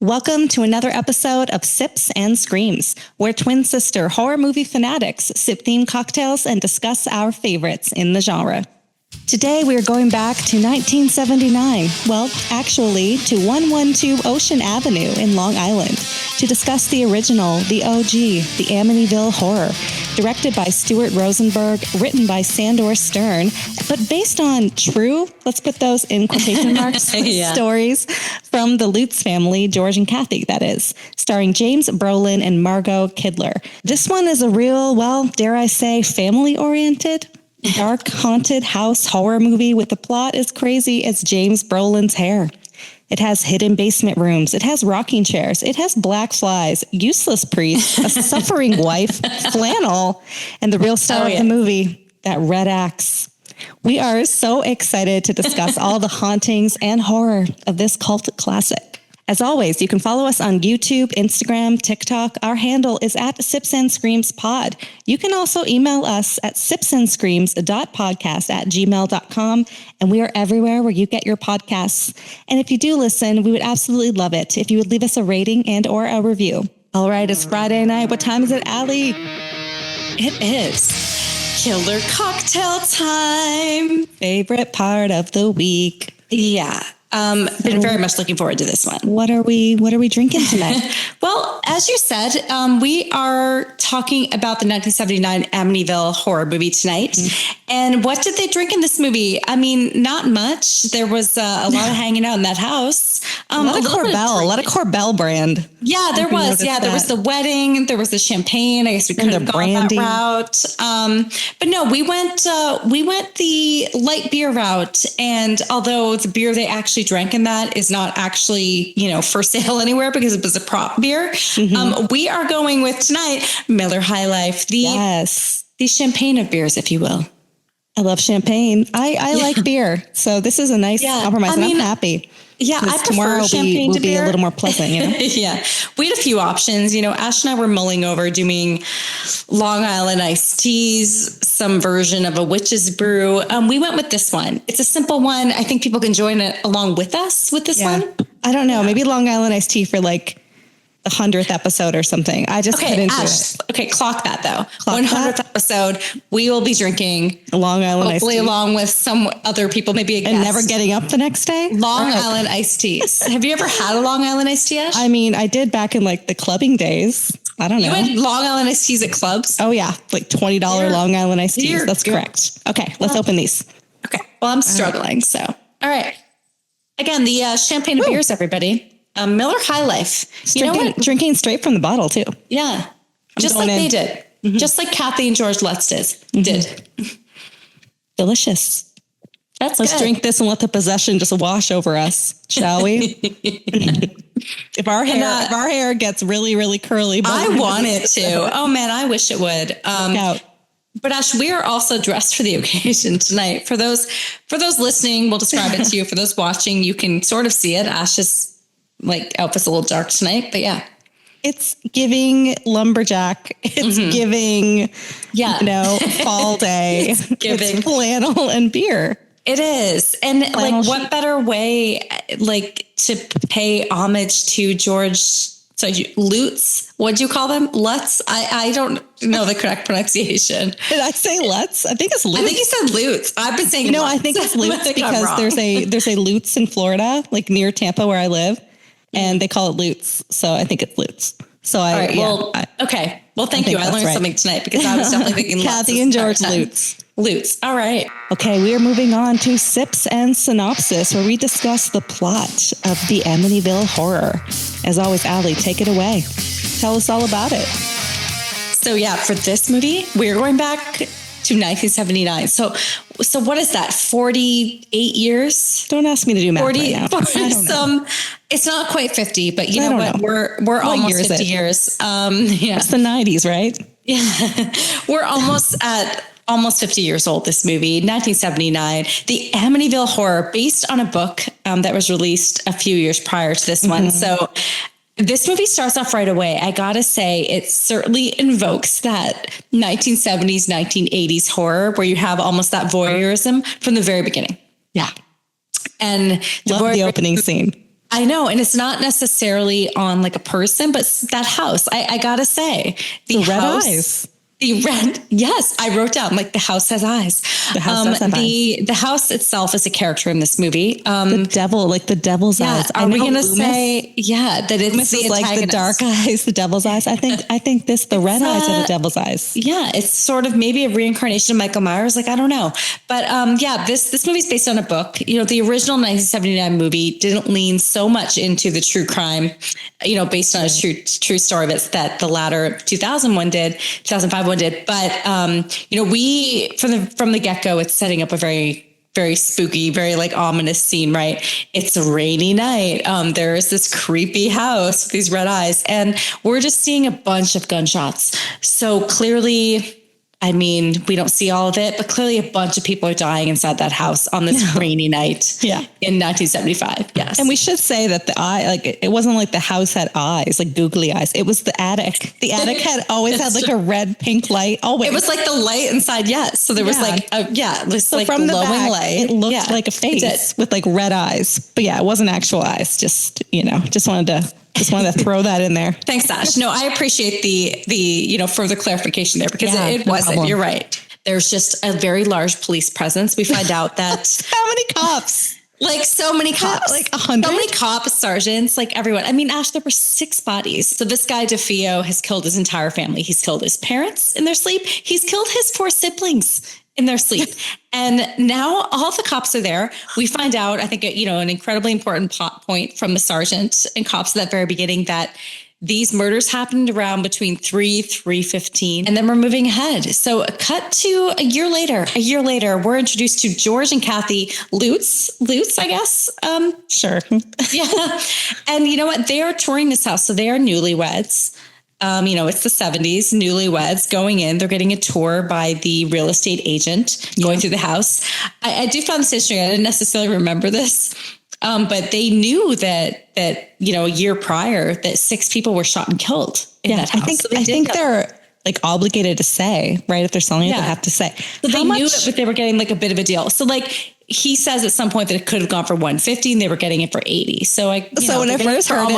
Welcome to another episode of Sips and Screams, where twin sister horror movie fanatics sip themed cocktails and discuss our favorites in the genre. Today, we are going back to 1979. Well, actually, to 112 Ocean Avenue in Long Island to discuss the original, the OG, the Amityville Horror, directed by Stuart Rosenberg, written by Sandor Stern, but based on true, let's put those in quotation marks, stories from the Lutz family, George and Kathy, that is, starring James Brolin and Margot Kidder. This one is a real, well, dare I say, family-oriented, dark haunted house horror movie with a plot as crazy as James Brolin's hair. It has hidden basement rooms. It has rocking chairs. It has black flies, useless priests, a suffering wife, flannel, and the real star of the movie, that red axe. We are so excited to discuss all the hauntings and horror of this cult classic. As always, you can follow us on YouTube, Instagram, TikTok. Our handle is at Sips and Screams Pod. You can also email us at sipsandscreams.podcast@gmail.com. And we are everywhere where you get your podcasts. And if you do listen, we would absolutely love it if you would leave us a rating and or a review. All right, it's Friday night. What time is it, Allie? It is killer cocktail time. Favorite part of the week. Yeah. Been very much looking forward to this one. What are we drinking tonight? Well, as you said, we are talking about the 1979 Amityville Horror movie tonight. Mm-hmm. And what did they drink in this movie? I mean, not much. There was a lot of hanging out in that house. A lot of Corbel brand. Yeah, there was. Yeah, there was the wedding. There was the champagne. I guess we could have gone that route. But no, we went the light beer route. And although the beer they actually drank in that is not actually, for sale anywhere because it was a prop beer. Mm-hmm. We are going with tonight Miller High Life, the champagne of beers, if you will. I love champagne. I like beer, so this is a nice compromise. I'm happy. Yeah, I prefer champagne will to be beer. A little more pleasant, Yeah, we had a few options. Ash and I were mulling over doing Long Island iced teas, some version of a witch's brew. We went with this one. It's a simple one. I think people can join it along with us with this one. I don't know. Maybe Long Island iced tea for like the 100th episode or something. I just couldn't do it. Okay, clock that though. 100th episode, we will be drinking Long Island iced tea. Hopefully along with some other people, maybe a guest. And never getting up the next day? Long Island iced teas. Have you ever had a Long Island iced tea, Ash? I mean, I did back in like the clubbing days. I don't know. You had Long Island iced teas at clubs? Oh yeah, like $20 Long Island iced teas. That's correct. Okay, let's open these. Okay, well I'm struggling, so. All right. Again, the champagne of beers, everybody. Miller High Life. Drinking straight from the bottle too. Yeah. Just like they did. Mm-hmm. Just like Kathy and George Lutz did. Delicious. Let's drink this and let the possession just wash over us, shall we? If our hair gets really, really curly. I want it to. Oh man, I wish it would. But Ash, we are also dressed for the occasion tonight. For those listening, we'll describe it to you. For those watching, you can sort of see it. Ash's outfit's a little dark tonight, but yeah. It's giving lumberjack. It's giving, fall day. It's flannel and beer. It is. And flannel what better way, to pay homage to George, Lutz? What'd you call them? Lutz? I don't know the correct pronunciation. Did I say Lutz? I think it's Lutz. I think you said Lutz. I've been saying Lutz. I think it's Lutz because there's a Lutz in Florida, near Tampa where I live. And they call it Lutz. So I think it's Lutz. So okay. Well, thank you. I learned something tonight because I was definitely thinking Kathy and George Lutz. Lutz. All right. Okay. We are moving on to Sips and Synopsis, where we discuss the plot of the Amityville Horror. As always, Allie, take it away. Tell us all about it. So for this movie, we're going back to 1979. So what is that? 48 years? Don't ask me to do math right now. It's not quite 50, but you know what? We're almost 50 years. It's the 90s, right? Yeah. We're almost 50 years old, this movie, 1979. The Amityville Horror, based on a book that was released a few years prior to this one. So this movie starts off right away. I gotta say, it certainly invokes that 1970s, 1980s horror where you have almost that voyeurism from the very beginning. Yeah. And love the opening scene. I know. And it's not necessarily on like a person, but that house, I gotta say, the red eyes. Yes, I wrote down like the house has eyes. The house does have eyes. The house itself is a character in this movie. The devil, like the devil's eyes. Are we going to say, that it's the like the dark eyes, the devil's eyes? I think the red eyes are the devil's eyes. Yeah, it's sort of maybe a reincarnation of Michael Myers. Like, I don't know. But this movie is based on a book. The original 1979 movie didn't lean so much into the true crime, based on a true story that the latter 2005 one did. But, we, from the get-go, it's setting up a very, very spooky, very like ominous scene, right? It's a rainy night. There's this creepy house with these red eyes, and we're just seeing a bunch of gunshots. So clearly, I mean, we don't see all of it, but clearly a bunch of people are dying inside that house on this rainy night in 1975. Yes. And we should say that the eye, like it wasn't like the house had eyes, like googly eyes. It was the attic. The attic had always had like a red, pink light. Always. It was like the light inside. Yes. So there was this like from glowing the back, light. It looked like a face with like red eyes, but it wasn't actual eyes. Just wanted to throw that in there. Thanks, Ash. No, I appreciate the further clarification there, because it wasn't. You're right. There's just a very large police presence. We find out that how many cops? Like so many cops, like 100. So many cops, sergeants, like everyone. I mean, Ash, there were 6 bodies. So this guy DeFeo has killed his entire family. He's killed his parents in their sleep. He's killed his 4 siblings in their sleep. And now all the cops are there. We find out, I think, an incredibly important plot point from the sergeant and cops at that very beginning, that these murders happened around between 3:15, and then we're moving ahead. So cut to a year later, we're introduced to George and Kathy Lutz, I guess. Sure. Yeah. And you know what? They are touring this house. So they are newlyweds. It's the 70s, newlyweds going in. They're getting a tour by the real estate agent going through the house. I do find this interesting. I didn't necessarily remember this. But they knew that a year prior that 6 people were shot and killed in that house. I think they're like obligated to say, right? If they're selling it, they have to say. So they knew it, but they were getting like a bit of a deal. So like he says at some point that it could have gone for $150 and they were getting it for $80. So when I first heard it,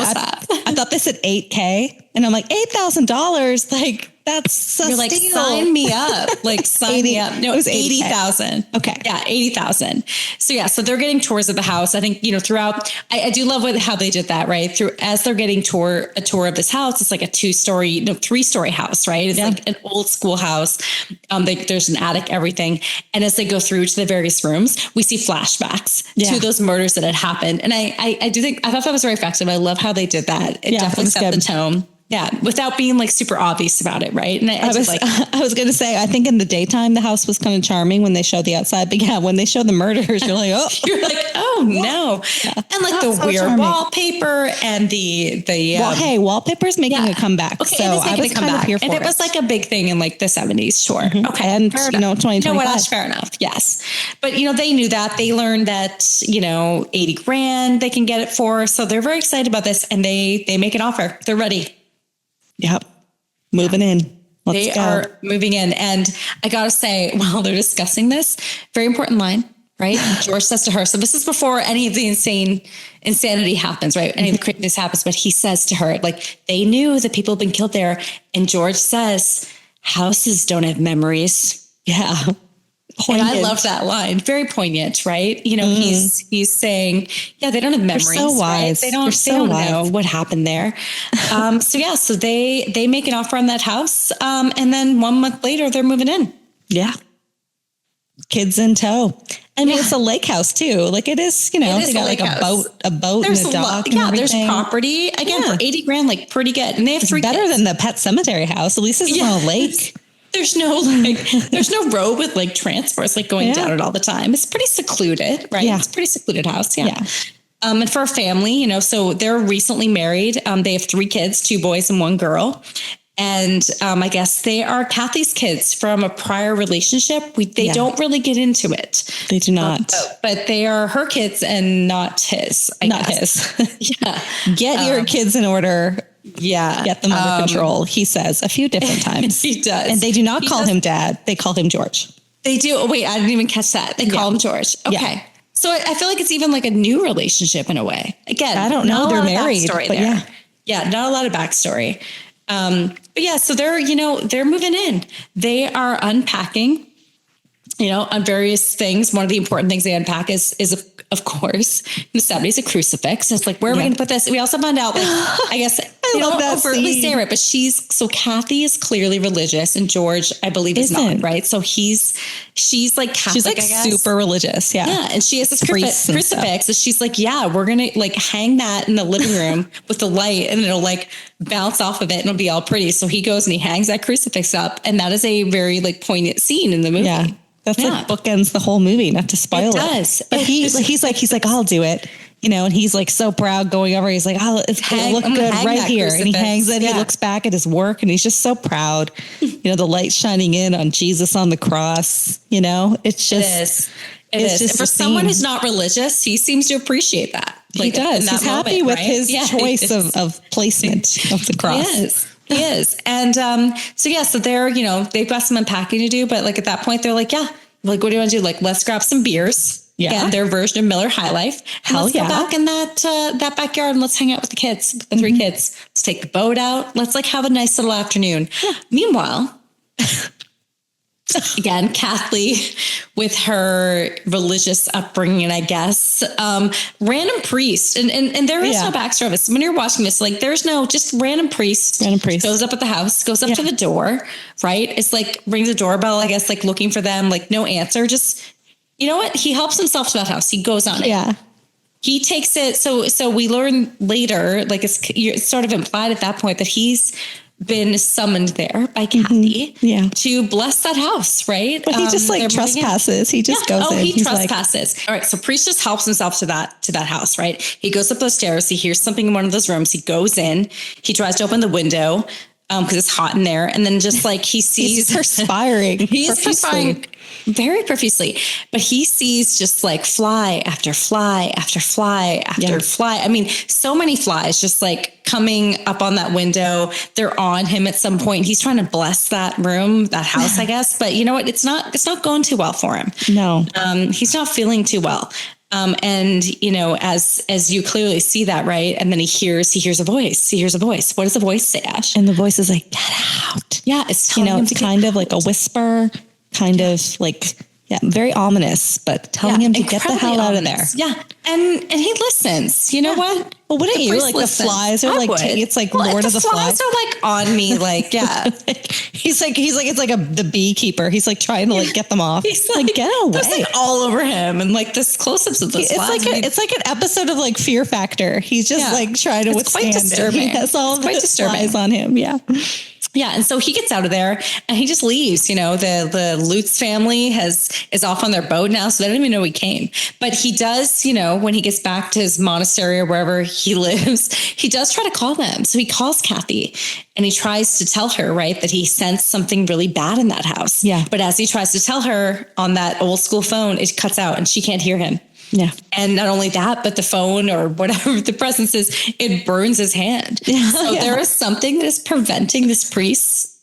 I thought they said $8,000, and I'm like $8,000, like. That's a You're like, steal. sign me up. Like, sign me up. No, it was 80,000. Okay. Yeah, 80,000. So they're getting tours of the house. I think, throughout, I do love how they did that, right? As they're getting a tour of this house, it's like a 3-story house, right? It's like an old school house. There's an attic, everything. And as they go through to the various rooms, we see flashbacks to those murders that had happened. And I do think, I thought that was very effective. I love how they did that. It definitely set the tone. Yeah, without being like super obvious about it, right? And I was going to say, I think in the daytime the house was kind of charming when they showed the outside, but when they show the murders, you're like, oh no, and like the weird charming wallpaper and the wallpaper's making a comeback. Okay, so I was kind of here for it. And it was like a big thing in like the 70s, sure. Mm-hmm. Okay, and 2025. What else? Fair enough. Yes, but they knew that. They learned that $80,000 they can get it for, so they're very excited about this, and they make an offer. They're ready. Yep. Moving in. They are moving in. And I got to say, while they're discussing this, very important line, right? George says to her, so this is before any of the insanity happens, right? Any of the craziness happens. But he says to her, like, they knew that people have been killed there. And George says, houses don't have memories. Yeah. Poignant. And I love that line. Very poignant, right? He's saying, they don't have memories. They're so wise. Right? They don't know what happened there. So they make an offer on that house. And then 1 month later, they're moving in. Yeah. Kids in tow. I mean, it's a lake house too. Like it is, they got like a boat and a dock. There's property. Again, for $80,000, like pretty good. And they have 3 better kids. Than the Pet Cemetery house. At least it's on a lake. There's no road with like transports like going down it all the time. It's pretty secluded, right? Yeah. It's a pretty secluded house. Yeah. And for a family, so they're recently married. They have 3 kids, 2 boys and 1 girl. And I guess they are Kathy's kids from a prior relationship. They don't really get into it. They do not. But they are her kids and not his. Not his. Get your kids in order. Yeah. Get them under control, he says a few different times. He does. And they do not call him Dad. They call him George. They do. Oh, wait, I didn't even catch that. They call him George. Okay. Yeah. So I feel like it's even like a new relationship in a way. Again, I don't know. They're married, but there. Yeah, not a lot of backstory. But yeah, so they're moving in. They are unpacking, on various things. One of the important things they unpack is of course, in the 70s, a crucifix. And it's like, where are we going to put this? We also found out, like, I guess, they don't overtly say it, but so Kathy is clearly religious and George, I believe, is not, right? So she's like Catholic, she's like super religious. Yeah. Yeah. And she has this crucifix. And she's like, yeah, we're going to like hang that in the living room with the light and it'll like bounce off of it and it'll be all pretty. So he goes and he hangs that crucifix up. And that is a very like poignant scene in the movie. Yeah. That's like bookends the whole movie, not to spoil it. Does. But he's like, I'll do it. And he's like so proud going over. He's like, it's going to look good right here. And he hangs it. He looks back at his work and he's just so proud. The light shining in on Jesus on the cross. It's just, it is. And for someone who's not religious, he seems to appreciate that. Like, he does. He's happy with his choice of placement of the cross. He is. And so they're, they've got some unpacking to do, but like at that point, they're like, like, what do you want to do? Like, let's grab some beers. Yeah. Again, their version of Miller High Life. Let's go back in that backyard and let's hang out with the kids, with the three kids. Let's take the boat out. Let's like have a nice little afternoon. Yeah. Meanwhile, again, Kathy, with her religious upbringing, I guess, random priest, and there is no backstory of this. When you're watching this, like, there's no just random priest goes up at the house, goes up to the door, right? It's like rings a doorbell, I guess, like looking for them, like no answer. Just, you know what? He helps himself to that house. He goes on it. Yeah. He takes it. So we learn later, like it's sort of implied at that point that he's been summoned there by Kathy to bless that house, right? But he just like trespasses. He just goes in. He trespasses. All right. So priest just helps himself to that house, right? He goes up those stairs. He hears something in one of those rooms. He goes in. He tries to open the window because it's hot in there. And then just like he sees he's perspiring. He's perspiring very profusely, but he sees just like fly after fly after fly after fly. I mean, so many flies just like coming up on that window. They're on him at some point. He's trying to bless that room, that house, I guess. But you know what? It's not going too well for him. No, he's not feeling too well. And as you clearly see that, right? And then he hears a voice. He hears a voice. What does the voice say, Ash? And the voice is like, get out. Yeah. It's telling him it's kind of like a whisper, kind of like, very ominous, but telling him to get the hell out of there. Yeah. And he listens. You know what? Well, wouldn't you? Like listens. The flies are it's like Lord of the Flies. Are like on me. Like, he's like, it's like the beekeeper. He's like trying to like get them off. He's like, get away. There's like all over him. And like this close-ups of those flies. It's like an episode of like Fear Factor. He's just like trying to withstand quite disturbing. He has all the flies on him. Yeah. Yeah. And so he gets out of there and he just leaves. The Lutz family is off on their boat now. So they don't even know he came. But he does, when he gets back to his monastery or wherever he lives, he does try to call them. So he calls Kathy and he tries to tell her, right, that he sensed something really bad in that house. Yeah. But as he tries to tell her on that old school phone, it cuts out and she can't hear him. Yeah. And not only that, but the phone or whatever the presence is, it burns his hand. Yeah. So there is something that is preventing this priest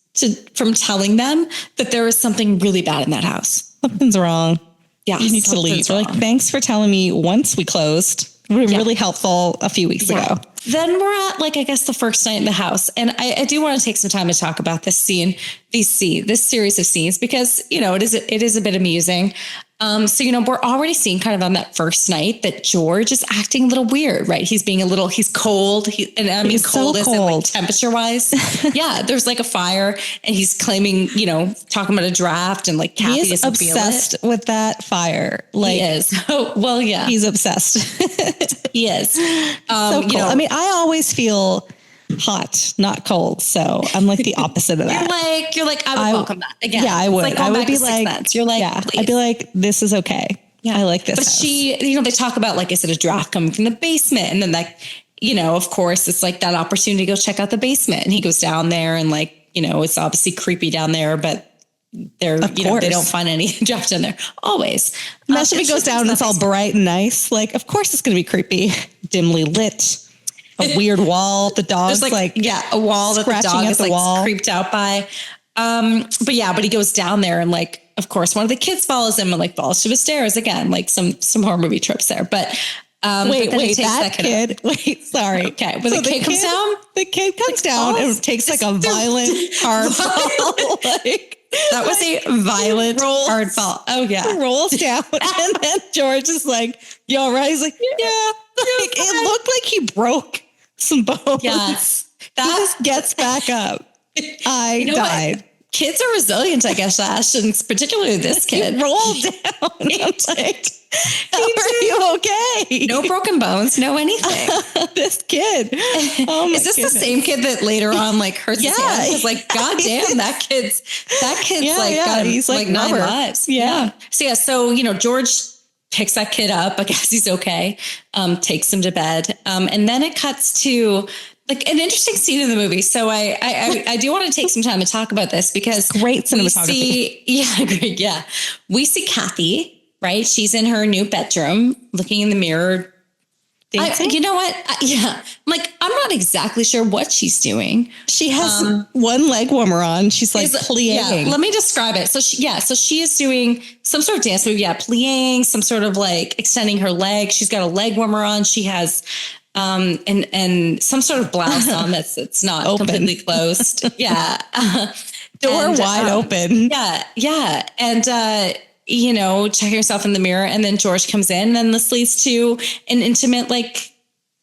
from telling them that there is something really bad in that house. Something's wrong. Yeah. You need to leave. We're like, thanks for telling me once we closed. It would be really helpful a few weeks ago. Then we're at like, I guess the first night in the house. And I do want to take some time to talk about this series of scenes, because, it is a bit amusing. So, we're already seeing kind of on that first night that George is acting a little weird, right? He's cold. He's cold as in like temperature wise. Yeah. There's like a fire and he's claiming, talking about a draft and like Kathy is obsessed with that fire. Like, he is. Oh, well, yeah. He's obsessed. He is. So cool. I always feel hot, not cold. So I'm like the opposite of that. You're like, I would welcome that again. Yeah, I would. Like I would be like, you're like, I'd be like, this is okay. Yeah, I like this. But house. they talk about like, is it a draft coming from the basement? And then like, of course it's like that opportunity to go check out the basement. And he goes down there and like, it's obviously creepy down there, but they don't find any draft in there always. Imagine if he goes down and it's all bright and nice. Like, of course it's going to be creepy, dimly lit. A weird wall. The dog's like a wall that the dog is like wall. creeped out by. But he goes down there and like, of course, one of the kids follows him and like falls to the stairs again, like some horror movie tropes there. But wait, that kid. Wait, sorry. Okay, when the kid comes down, the kid comes down and takes like a violent hard fall. Like that was a violent hard fall. Oh yeah, rolls down, and then George is like, "You all right?" He's like, "Yeah." Like, it looked like he broke some bones. Yes, he just gets back up. I died. What? Kids are resilient, I guess, Ash, and particularly this kid. He rolled down. I'm like, are you okay? No broken bones, no anything. This kid. Oh my Is this goodness. the same kid that later on like hurts his hand? It's like, God damn, that kid's got he's like 9 lives. Yeah. So George picks that kid up. I guess he's okay. Takes him to bed. And then it cuts to like an interesting scene in the movie. So I do want to take some time to talk about this because great cinematography. We see Kathy, right? She's in her new bedroom looking in the mirror. You know what? I'm like, I'm not exactly sure what she's doing. She has one leg warmer on. She's like pliing. Let me describe it. So she is doing some sort of dance move. Yeah. Pliing, some sort of like extending her leg. She's got a leg warmer on. She has and some sort of blouse on it's not open. Completely closed. Yeah. Door wide open. Yeah. And, checking herself in the mirror, and then George comes in, and then this leads to an intimate,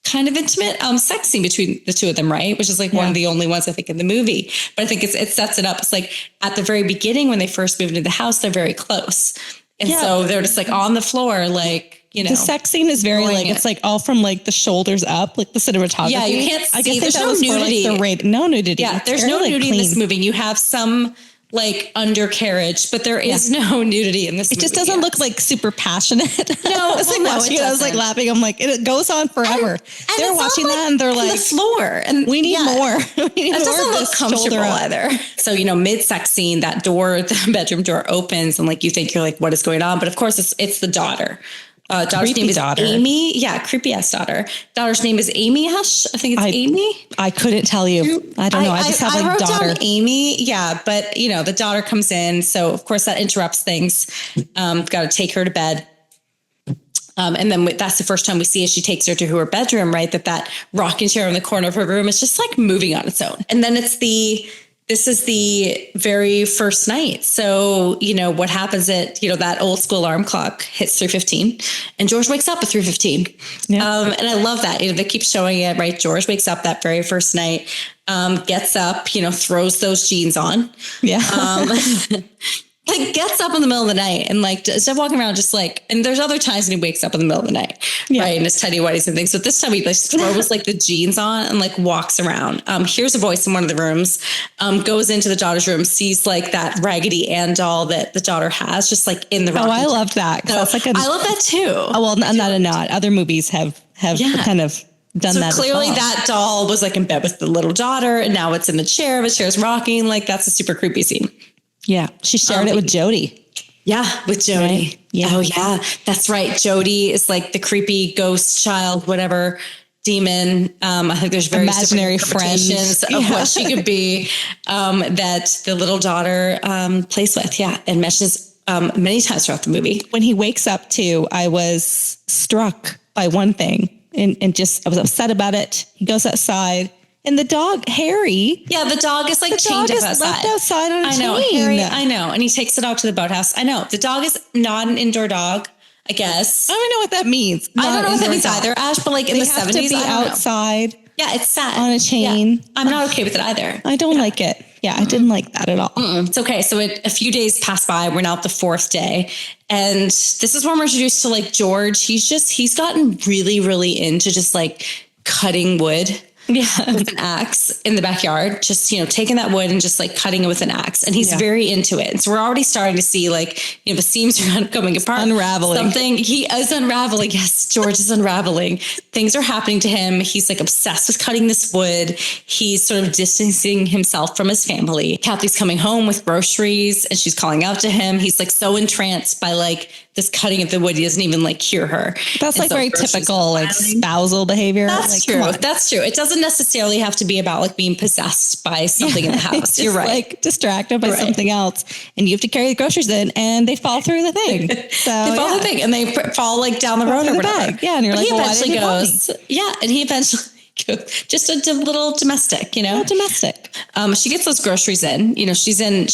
kind of intimate sex scene between the two of them, right? Which is like one of the only ones I think in the movie. But I think it sets it up. It's like at the very beginning when they first moved into the house, they're very close. And so they're just like on the floor, like, the sex scene is very it's like all from like the shoulders up, like the cinematography. Yeah, you can't see. I guess there's no nudity. No nudity. Yeah, there's no nudity in this movie. You have some like undercarriage, but there is no nudity in this movie. It just doesn't look like super passionate. No, I was like laughing. I'm like, it goes on forever. And they're watching that and they're like, the floor, and we need more. It doesn't look comfortable either. So, mid-sex scene, that door, the bedroom door opens, and like you think you're like, what is going on? But of course, it's the daughter. Daughter's name is Amy. Yeah, creepy ass daughter. Daughter's name is Amy Ash. I think it's Amy. I couldn't tell you. I don't know. I just have like wrote daughter. Down Amy. Yeah, but the daughter comes in, so of course that interrupts things. Got to take her to bed. And then that's the first time we see as she takes her to her bedroom, right? That rocking chair in the corner of her room is just like moving on its own. And then this is the very first night. So, what happens at, that old school alarm clock hits 3:15 and George wakes up at 3:15. Yeah. And I love that, they keep showing it, right? George wakes up that very first night, gets up, throws those jeans on. Yeah. Like gets up in the middle of the night and like instead of walking around just like, and there's other times when he wakes up in the middle of the night, right? And his tidy whities and things. So this time he like throws like the jeans on and like walks around. Hears a voice in one of the rooms, goes into the daughter's room, sees like that Raggedy Ann doll that the daughter has just like in the room. Oh, I loved that. So I love that too. Oh, well, not. Other movies have kind of done that. So clearly that doll was like in bed with the little daughter and now it's in the chair, the chair's rocking. Like that's a super creepy scene. Yeah. She shared it with Jody. Yeah. With Jody. Right? Yeah. Oh yeah. That's right. Jody is like the creepy ghost child, whatever demon. I think there's various imaginary friends of what she could be, that the little daughter, plays with. Yeah. And meshes, many times throughout the movie. When he wakes up too, I was struck by one thing and I was upset about it. He goes outside. And the dog, Harry. Yeah, the dog is like chained up outside. Left outside on a chain. Harry, I know. And he takes the dog to the boathouse. I know. The dog is not an indoor dog, I guess. I don't know what that means. I don't know what that means either, Ash, but like in the 70s. To be outside. Yeah, it's sad. On a chain. Yeah. I'm not okay with it either. I don't like it. Yeah, I didn't like that at all. It's okay. So a few days pass by. We're now at the 4th day. And this is when we're introduced to like George. He's gotten really, really into just like cutting wood. Yeah, with an axe in the backyard, just, taking that wood and just like cutting it with an axe. And he's very into it. And so we're already starting to see like, the seams are coming apart. Unraveling. He is unraveling. Yes, George is unraveling. Things are happening to him. He's like obsessed with cutting this wood. He's sort of distancing himself from his family. Kathy's coming home with groceries and she's calling out to him. He's like so entranced by like this cutting of the wood. He doesn't even like hear her. That's like very typical, like spousal behavior. That's like, true. That's true. It doesn't necessarily have to be about like being possessed by something in the house. You're right. Like distracted by something else, and you have to carry the groceries in, and they fall through the thing. So they fall the thing, and they fall like down the road or whatever. Bag. Yeah, and you're but like, he well, eventually goes. Yeah, and he eventually. Just a little domestic, you know, domestic. She gets those groceries in, you know, she's in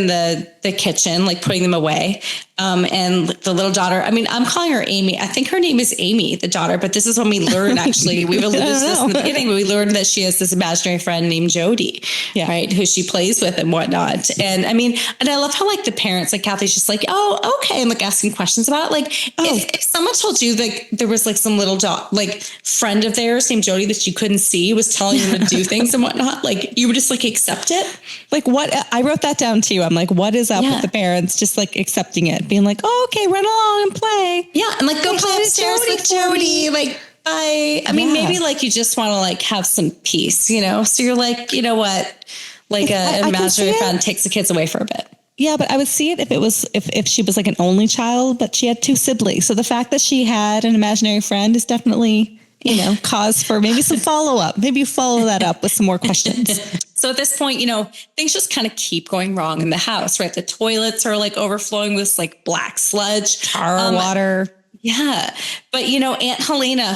the kitchen, like putting them away. And the little daughter, I mean, I'm calling her Amy. I think her name is Amy, the daughter, but this is when we learn, actually, we've alluded to this in the beginning, but we learned that she has this imaginary friend named Jody, right? Who she plays with and whatnot. And I mean, and I love how like the parents, like Kathy's just like, oh, okay. And like asking questions about it. Like if someone told you like there was like some little like friend of theirs named Jody that you couldn't see was telling you to do things and whatnot, like you would just like accept it. Like what? I wrote that down too. I'm like, what is up with the parents just like accepting it? Being like, oh, okay, run along and play. Yeah. And like, go play upstairs with Jody. Like, bye. I mean, maybe like you just want to like have some peace, you know? So you're like, you know what? Like an imaginary friend takes the kids away for a bit. Yeah, but I would see it if it was, if she was like an only child, but she had 2 siblings. So the fact that she had an imaginary friend is definitely, you know, cause for maybe some follow-up. Maybe you follow that up with some more questions. So at this point, you know, things just kind of keep going wrong in the house, right? The toilets are like overflowing with this like black sludge, tar water. Yeah. But, you know, Aunt Helena,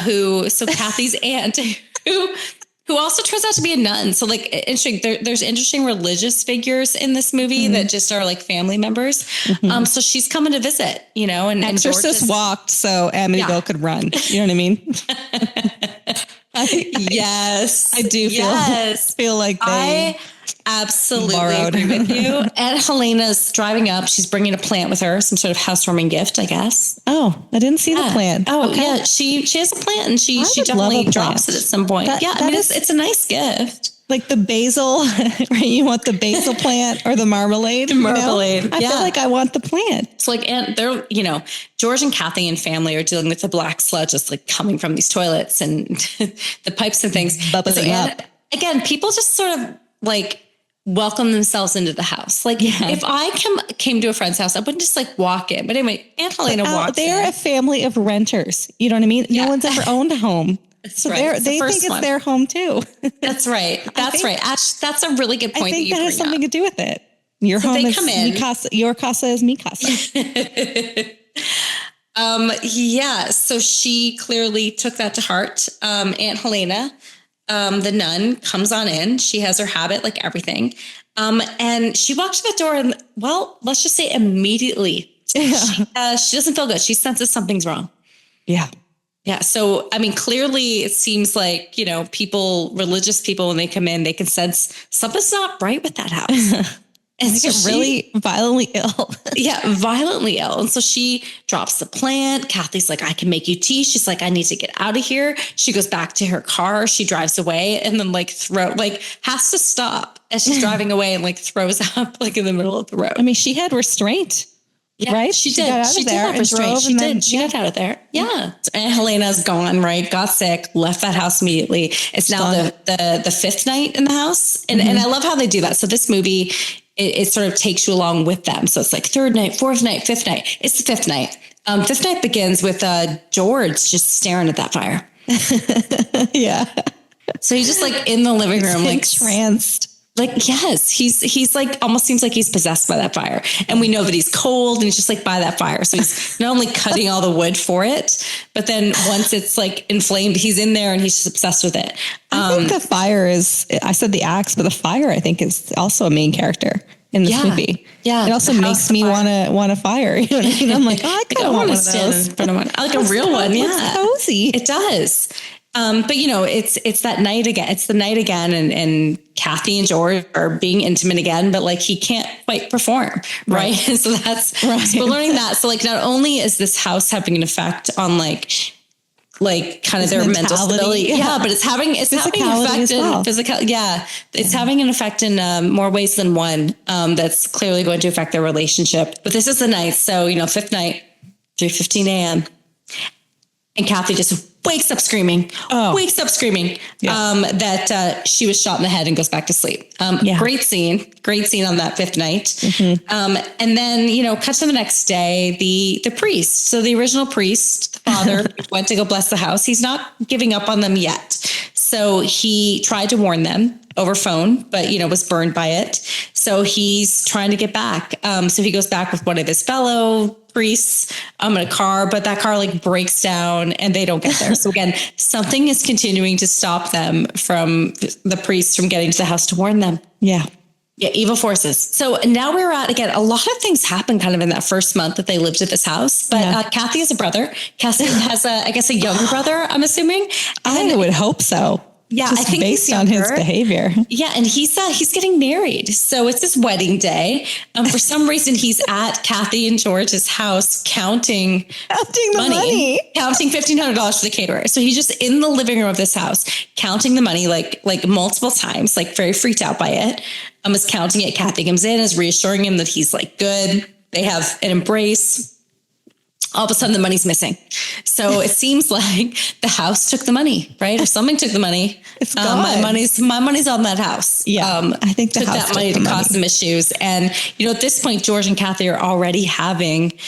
so Kathy's aunt, who also turns out to be a nun. So like interesting, there's interesting religious figures in this movie that just are like family members. So she's coming to visit, you know, and Exorcist walked so Amityville could run. You know what I mean? Yes, I do feel like I absolutely agree with you. And Helena's driving up. She's bringing a plant with her, some sort of housewarming gift, I guess. Oh, I didn't see the plant. Oh, okay. Yeah. She has a plant, and she definitely drops it at some point. I mean, it's a nice gift. Like the basil, right? You want the basil plant or the marmalade? Marmalade. You know? I feel like I want the plant. It's like, and they're, you know, George and Kathy and family are dealing with the black sludge just like coming from these toilets and the pipes and things. Bubbling up. Again, people just sort of like welcome themselves into the house. Like if I came to a friend's house, I wouldn't just like walk in. But anyway, Aunt Helena walks in. They're a family of renters. You know what I mean? No one's ever owned a home. So they think it's their home too. That's right. That's right. Ash, that's a really good point. I think that has something to do with it. Your home is mi casa. Your casa is mi casa. Yeah. So she clearly took that to heart. Aunt Helena, the nun, comes on in. She has her habit, like everything. And she walks to the door and, well, let's just say immediately, she doesn't feel good. She senses something's wrong. Yeah. Yeah. So, I mean, clearly it seems like, you know, religious people, when they come in, they can sense something's not right with that house. And they get really violently ill. Yeah, violently ill. And so she drops the plant. Kathy's like, I can make you tea. She's like, I need to get out of here. She goes back to her car. She drives away and then has to stop as she's driving away and like throws up like in the middle of the road. I mean, she had restraint. Yeah, right? She did. She did have restraint. She did. She got out of there. Yeah. And Helena's gone, right? Got sick, left that house immediately. It's now the 5th night in the house. And I love how they do that. So this movie, it sort of takes you along with them. So it's like 3rd night, 4th night, 5th night. It's the 5th night. 5th night begins with George just staring at that fire. Yeah. So he's just like in the living room, like tranced. Like, yes, he's like, almost seems like he's possessed by that fire. And we know that he's cold and he's just like by that fire. So he's not only cutting all the wood for it, but then once it's like inflamed, he's in there and he's just obsessed with it. I think the fire I said the axe, but the fire I think is also a main character in this movie. Yeah. It also makes me want a fire. You know what I mean? I'm like, I kind of want to stand in front of one. I like a real one. Yeah. It's cozy. It does. But you know, it's that night again. It's the night again, and Kathy and George are being intimate again, but like he can't quite perform, right? So that's right. So we're learning that. So like, not only is this house having an effect on like kind of their mental stability, but it's having an effect in physical. Yeah, it's having an effect in more ways than one. That's clearly going to affect their relationship. But this is the night, so you know, 5th night, 3:15 a.m. And Kathy just wakes up screaming, that she was shot in the head and goes back to sleep. Great scene on that fifth night. Mm-hmm. And then, cut to the next day, the priest. So the original priest, the father, went to go bless the house. He's not giving up on them yet. So he tried to warn them over phone, but, was burned by it. So he's trying to get back. So he goes back with one of his fellow priests in a car, but that car breaks down and they don't get there. So again, something is continuing to stop them from the priests from getting to the house to warn them. Yeah. Yeah, evil forces. So now we're at, again, a lot of things happen kind of in that first month that they lived at this house. But Kathy has a brother. Cassie has a younger brother, I'm assuming. I would hope so. Yeah, just I think based on his behavior. Yeah, and he's getting married, so it's his wedding day. For some reason, he's at Kathy and George's house counting the money, counting $1,500 for the caterer. So he's just in the living room of this house, counting the money like multiple times, very freaked out by it. Is counting it. Kathy comes in, is reassuring him that he's good. They have an embrace. All of a sudden the money's missing. So it seems like the house took the money, right? Or something took the money. It's gone. My money's on that house. Yeah. I think the took house that money to cause some issues. And, at this point, George and Kathy are already having,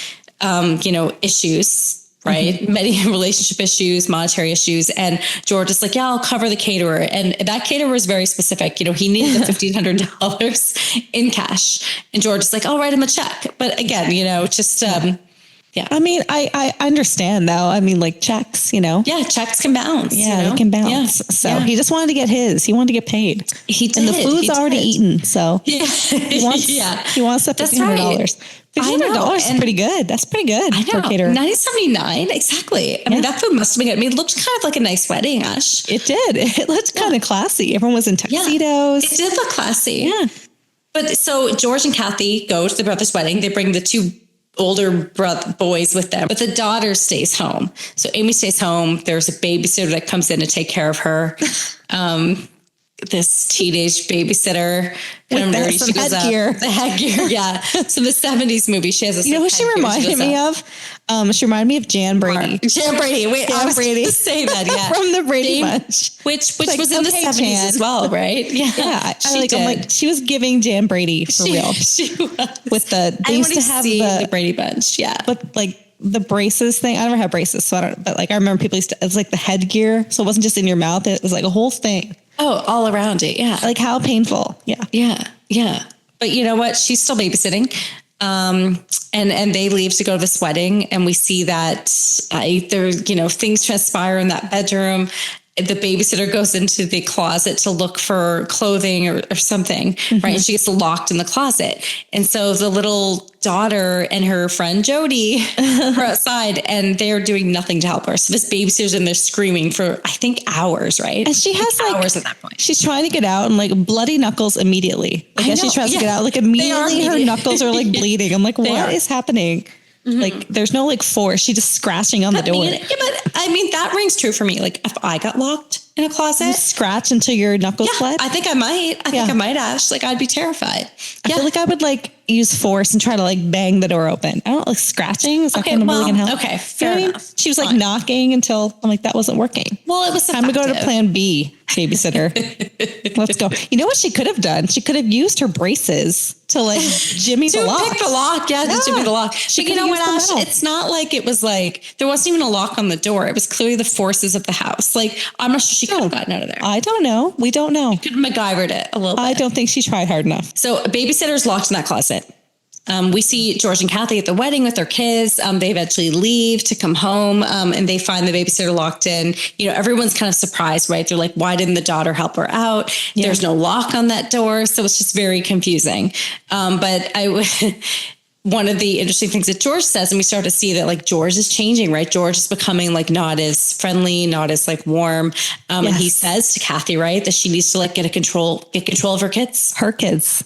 issues, right? Mm-hmm. Many relationship issues, monetary issues. And George is I'll cover the caterer. And that caterer is very specific. He needed the $1,500 in cash. And George is I'll write him a check. But again, just, yeah. I mean, I understand though. I mean, checks, Yeah, checks can bounce. Yeah, they can bounce. Yeah. So he just wanted to get his. He wanted to get paid. He did. And the food's already eaten. So he wants that $1,500. $1,500 is pretty good. That's pretty good. I know. For a caterer. $9.79. Exactly. I mean, that food must have been good. I mean, it looked kind of like a nice wedding, Ash. It did. It looked kind of classy. Everyone was in tuxedos. It did look classy. Yeah. But so George and Kathy go to the brother's wedding. They bring the two older boys with them, but the daughter stays home. So Amy stays home. There's a babysitter that comes in to take care of her. This teenage babysitter. With the headgear. The headgear, yeah. So the 70s movie, she has a who she reminded me of? She reminded me of Jan Brady. Jan Brady. Wait, Jan I was Brady. saying that, yeah. From the Brady Bunch. Which was in the 70s Jan. as well, right? Yeah. Yeah. She was giving Jan Brady for real. She was. With they used to have the Brady Bunch, yeah. But the braces thing, I never had braces, so I don't, but I remember people used to, it's the headgear. So it wasn't just in your mouth. It was a whole thing. Oh, all around it. Yeah. How painful. Yeah. Yeah. Yeah. But you know what? She's still babysitting. And they leave to go to this wedding. And we see that there's, things transpire in that bedroom. The babysitter goes into the closet to look for clothing or something, mm-hmm. right? And she gets locked in the closet. And so the little daughter and her friend Jody are outside and they're doing nothing to help her. So this babysitter's in there screaming for, I think, hours, right? And she has hours at that point. She's trying to get out and bloody knuckles immediately. As she tries to get out, immediately her knuckles are bleeding. I'm what is happening? Mm-hmm. There's no force. She's just scratching on the door. But that rings true for me. If I got locked in a closet, you scratch until your knuckles bled. I think I might. I think I might, Ash. I'd be terrified. I feel I would use force and try to bang the door open. I don't scratching. Is that really gonna help? Okay, fair enough. She was knocking until I'm that wasn't working. Well, it was time to go to plan B, babysitter. Let's go. You know what she could have done? She could have used her braces to jimmy the lock. Pick the lock. Yeah, to jimmy the lock. But you know what, Ash? It's not it was there wasn't even a lock on the door. It was clearly the forces of the house. I'm not sure she could have gotten out of there. I don't know. We don't know. Could have MacGyvered it a little bit. I don't think she tried hard enough. So a babysitter's locked in that closet. We see George and Kathy at the wedding with their kids. They eventually leave to come home and they find the babysitter locked in. Everyone's kind of surprised, right? They're why didn't the daughter help her out? Yeah. There's no lock on that door. So it's just very confusing. But one of the interesting things that George says, and we start to see that George is changing, right? George is becoming not as friendly, not as warm. And he says to Kathy, right, that she needs to get control of her kids. Her kids.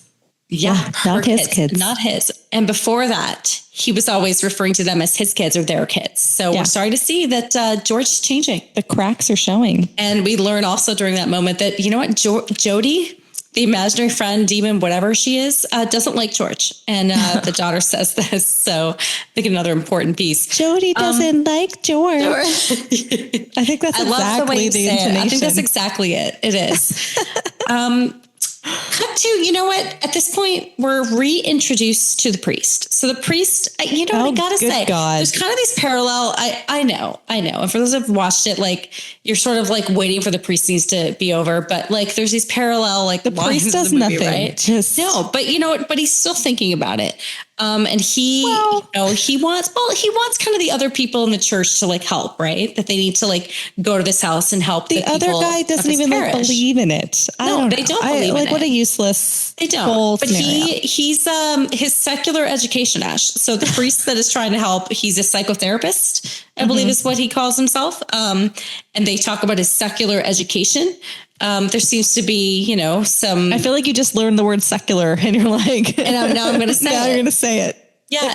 Yeah, not his kids. Not his. And before that, he was always referring to them as his kids or their kids. So we're starting to see that George is changing. The cracks are showing. And we learn also during that moment that, Jody the imaginary friend, demon, whatever she is, doesn't like George. And the daughter says this. So I think another important piece. Jody doesn't like George. I think that's exactly the intonation. I think that's exactly it. It is. Cut to, you know what? At this point, we're reintroduced to the priest. So the priest, you know what I gotta say? God. There's kind of these parallel. I know. And for those who've watched it, like you're sort of like waiting for the priest scenes to be over, but like there's these parallel like the priest does the movie, nothing. Right? No, but you know what? But he's still thinking about it. And he wants kind of the other people in the church to like help, right? That they need to like go to this house and help the other guy doesn't even like believe in it. They don't believe in it. What a useless. They don't. But he's his secular education, Ash. So the priest that is trying to help, he's a psychotherapist, I believe is what he calls himself. And they talk about his secular education. There seems to be, some. I feel like you just learned the word secular, and you're like, and now I'm going to say now it. you're going to say it. Yeah,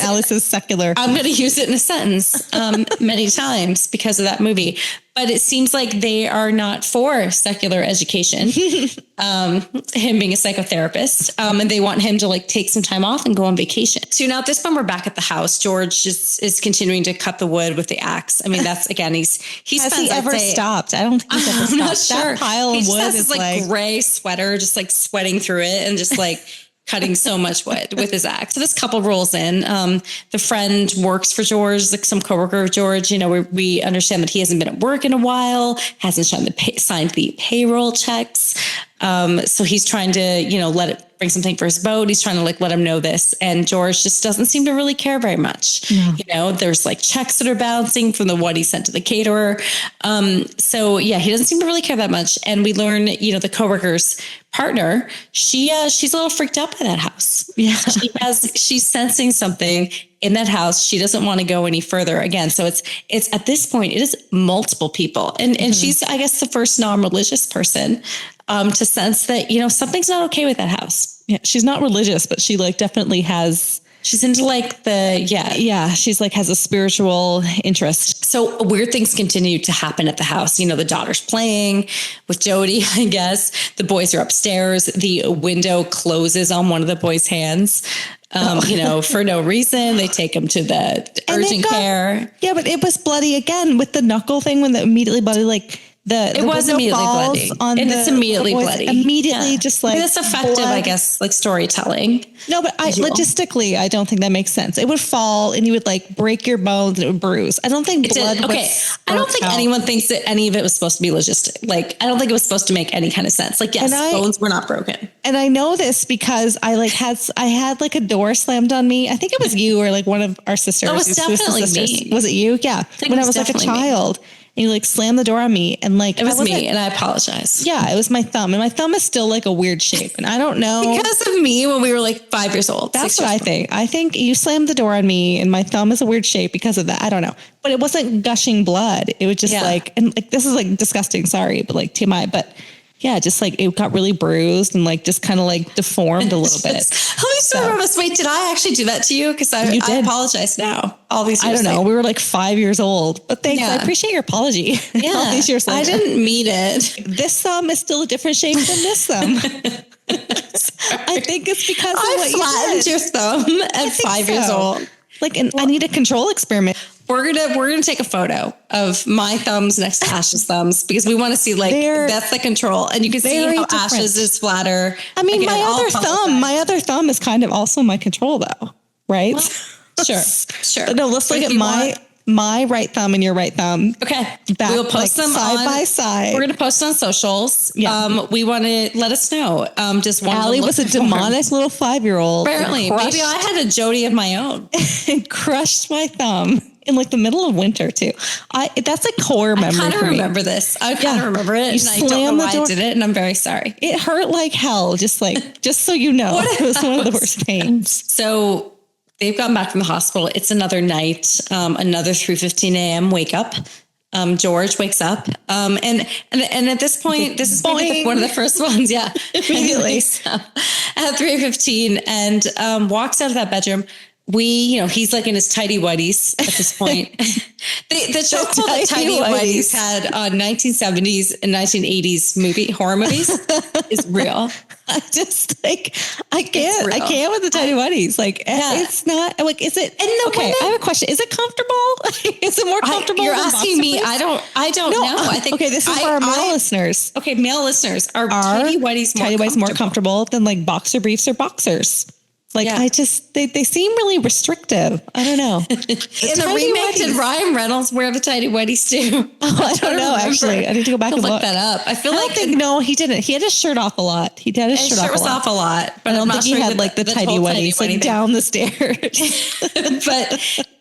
Alice's secular. I'm going to use it in a sentence many times because of that movie. But it seems like they are not for secular education. Him being a psychotherapist, and they want him to like take some time off and go on vacation. So now at this point, we're back at the house. George is continuing to cut the wood with the axe. I mean, that's again, has he ever stopped? I don't think he's ever stopped. I'm not sure. That pile of wood is like gray sweater, just like sweating through it, and just like. Cutting so much wood with his axe. So this couple rolls in. The friend works for George, like some coworker of George. We understand that he hasn't been at work in a while, hasn't signed the payroll checks. So he's trying to, bring something for his boat. He's trying to let him know this. And George just doesn't seem to really care very much. No. There's like checks that are bouncing from the what he sent to the caterer. So yeah, he doesn't seem to really care that much. And we learn, the coworker's partner, she's a little freaked out by that house. Yeah. She's sensing something in that house. She doesn't want to go any further again. So it's at this point, it is multiple people. And she's, I guess, the first non-religious person to sense that, something's not okay with that house. Yeah. She's not religious, but she like definitely has. She's into like she's like has a spiritual interest. So weird things continue to happen at the house. The daughter's playing with Jody, I guess. The boys are upstairs. The window closes on one of the boys' hands. For no reason. They take him to the urgent care. Yeah, but it was bloody again with the knuckle thing when the immediately bloody, like it was immediately bloody. It's immediately bloody. Immediately just like. That's effective, blood. I guess, like storytelling. No, but logistically, I don't think that makes sense. It would fall and you would like break your bones and it would bruise. I don't think blood. Okay. I don't think anyone thinks that any of it was supposed to be logistic. Like, I don't think it was supposed to make any kind of sense. Like, yes, bones were not broken. And I know this because I had like a door slammed on me. I think it was you or like one of our sisters. It was definitely me. Was it you? Yeah. When I was like a child. And you like slammed the door on me and like. It was me and I apologize. Yeah, it was my thumb. And my thumb is still like a weird shape. And I don't know. Because of me when we were like 5 years old. That's what I think. I think you slammed the door on me and my thumb is a weird shape because of that. I don't know. But it wasn't gushing blood. It was just like, and like, this is like disgusting. Sorry, but like TMI. But yeah, just like it got really bruised and like just kind of like deformed a little bit. Let me start on this. Wait, did I actually do that to you? Because I apologize now. All these years. I don't know. We were like 5 years old, but thanks. I appreciate your apology. Yeah. All these years later. I didn't mean it. This thumb is still a different shape than this thumb. I think it's because of what you flattened your thumb at 5 years old. Like, I need a control experiment. We're gonna take a photo of my thumbs next to Ash's thumbs because we want to see like that's the control, and you can see how Ash's is flatter. I mean, my other thumb is kind of also my control, though, right? Well, sure. But no, let's look at my right thumb and your right thumb. Okay, we'll post them side by side. We're gonna post on socials. Yeah. We want to let us know. Just one. Allie was a demonic little 5-year-old. Apparently, maybe I had a Jody of my own. And crushed my thumb. In like the middle of winter too. That's a core memory. I kind of remember this. I kind of remember it. And I don't know why I did it. And I'm very sorry. It hurt like hell. Just so you know, it was one of the worst pains. So they've gotten back from the hospital. It's another night, another 3:15 a.m. wake up. George wakes up. And at this point, this is maybe one of the first ones. Yeah. Immediately. At 3:15 and walks out of that bedroom. he's like in his tidy whities at this point. the chokehold that tidy whities had on 1970s and 1980s horror movies is real. I just like, I can't with the tidy whities. Like, it's not like, is it? And okay, I have a question. Is it comfortable? Is it more comfortable? You're asking me. I don't know. I think, okay, this is for our male listeners. Okay. Male listeners are tidy whities more comfortable than like boxer briefs or boxers? Like, I just, they seem really restrictive. I don't know. In the remake, did Ryan Reynolds wear the tidy whities too? Oh, I don't know, actually. I need to go back and look that up. I feel no, he didn't. He had his shirt off a lot. His shirt was off a lot. But I don't think he had like the tidy whities like down the stairs.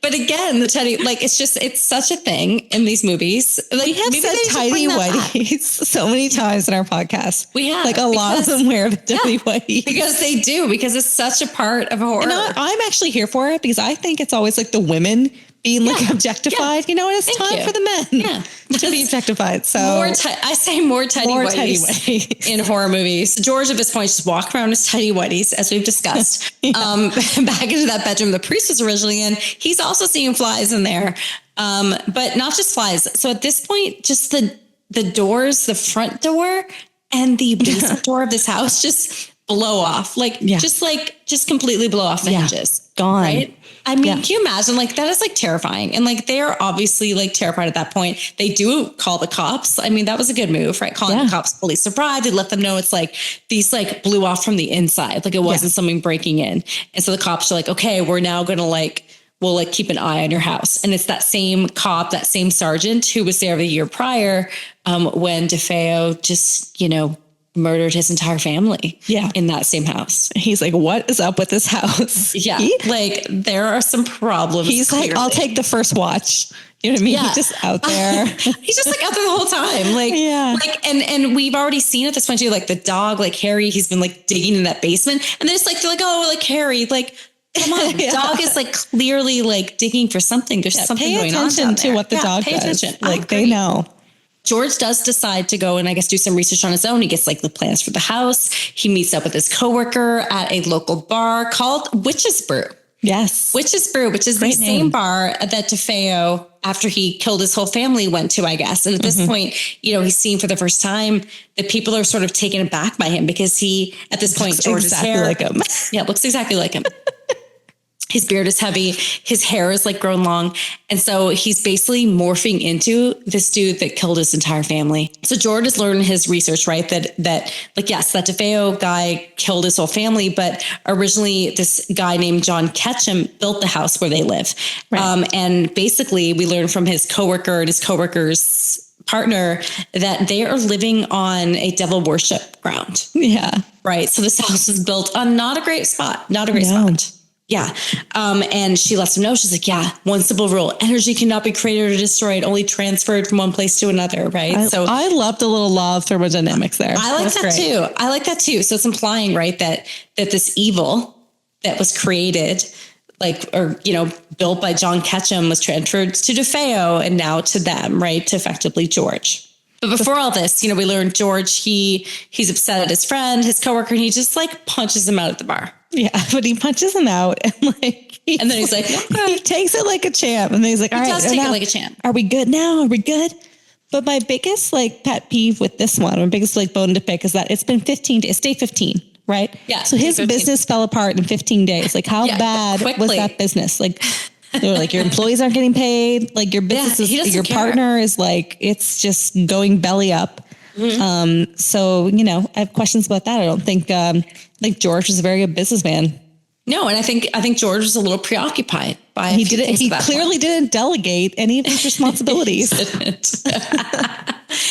But again, the tidy, like, it's such a thing in these movies. Like, we have said tidy whities so many times in our podcast. We have. Like, a lot of them wear the tidy whities. Because they do, because it's such a part of horror. And I'm actually here for it because I think it's always like the women being like objectified, and it's time for the men to be objectified. So I say more tidy whities in horror movies. George at this point just walked around his tidy whities, as we've discussed, back into that bedroom the priest was originally in. He's also seeing flies in there, but not just flies. So at this point, just the doors, the front door and the basement door of this house just blow off, just completely blow off the hinges. Gone. Right? I mean, can you imagine? Like, that is like terrifying. And like, they're obviously like terrified at that point. They do call the cops. I mean, that was a good move, right? Calling the cops, police arrived. They let them know it's like these like blew off from the inside. Like, it wasn't something breaking in. And so the cops are like, okay, we're now going to we'll keep an eye on your house. And it's that same cop, that same sergeant who was there the year prior, when DeFeo just, murdered his entire family in that same house. He's like, what is up with this house? Yeah. Like, there are some problems. He's clearly. Like, I'll take the first watch. You know what I mean? Yeah. He's just out there. He's just like out there the whole time. Like, and we've already seen at this point too, like the dog, like Harry, he's been like digging in that basement, and they're like, oh, like Harry, like, come on, the dog is like clearly like digging for something. There's something going on. Pay attention to what the dog does. Attention. Like, they know. George does decide to go and I guess do some research on his own. He gets like the plans for the house. He meets up with his coworker at a local bar called Witch's Brew. Yes. Witch's Brew, which is the same bar that DeFeo, after he killed his whole family, went to, I guess. And at this point, he's seen for the first time that people are sort of taken aback by him because he, at this point, George's hair like him. Yeah, looks exactly like him. His beard is heavy. His hair is like grown long. And so he's basically morphing into this dude that killed his entire family. So George has learned his research, right? That DeFeo guy killed his whole family, but originally this guy named John Ketchum built the house where they live. Right. And basically we learned from his coworker and his coworker's partner that they are living on a devil worship ground. Yeah. Right. So this house is built on not a great spot. Spot. Yeah. And she lets him know, she's like, one simple rule, energy cannot be created or destroyed, only transferred from one place to another. Right. So I loved a little law of thermodynamics there. I like that too. So it's implying, right, that this evil that was created, built by John Ketchum was transferred to DeFeo and now to them, right, to effectively George. But before all this, we learned George, he's upset at his friend, his coworker, and he just like punches him out at the bar. Yeah, but he punches him out and then he's like, okay. He takes it like a champ. And then he's like, all right, does take it like a champ. Are we good now? Are we good? But my biggest pet peeve with this one, my biggest bone to pick is that it's been 15 days, it's day 15, right? Yeah. So his business fell apart in 15 days. Like, how bad was that business? Like, they were like, your employees aren't getting paid. Like, your business is, your partner is like, it's just going belly up. Mm-hmm. So, I have questions about that. I don't think, George was a very good businessman. No. And I think George was a little preoccupied by, he clearly didn't delegate any of his responsibilities.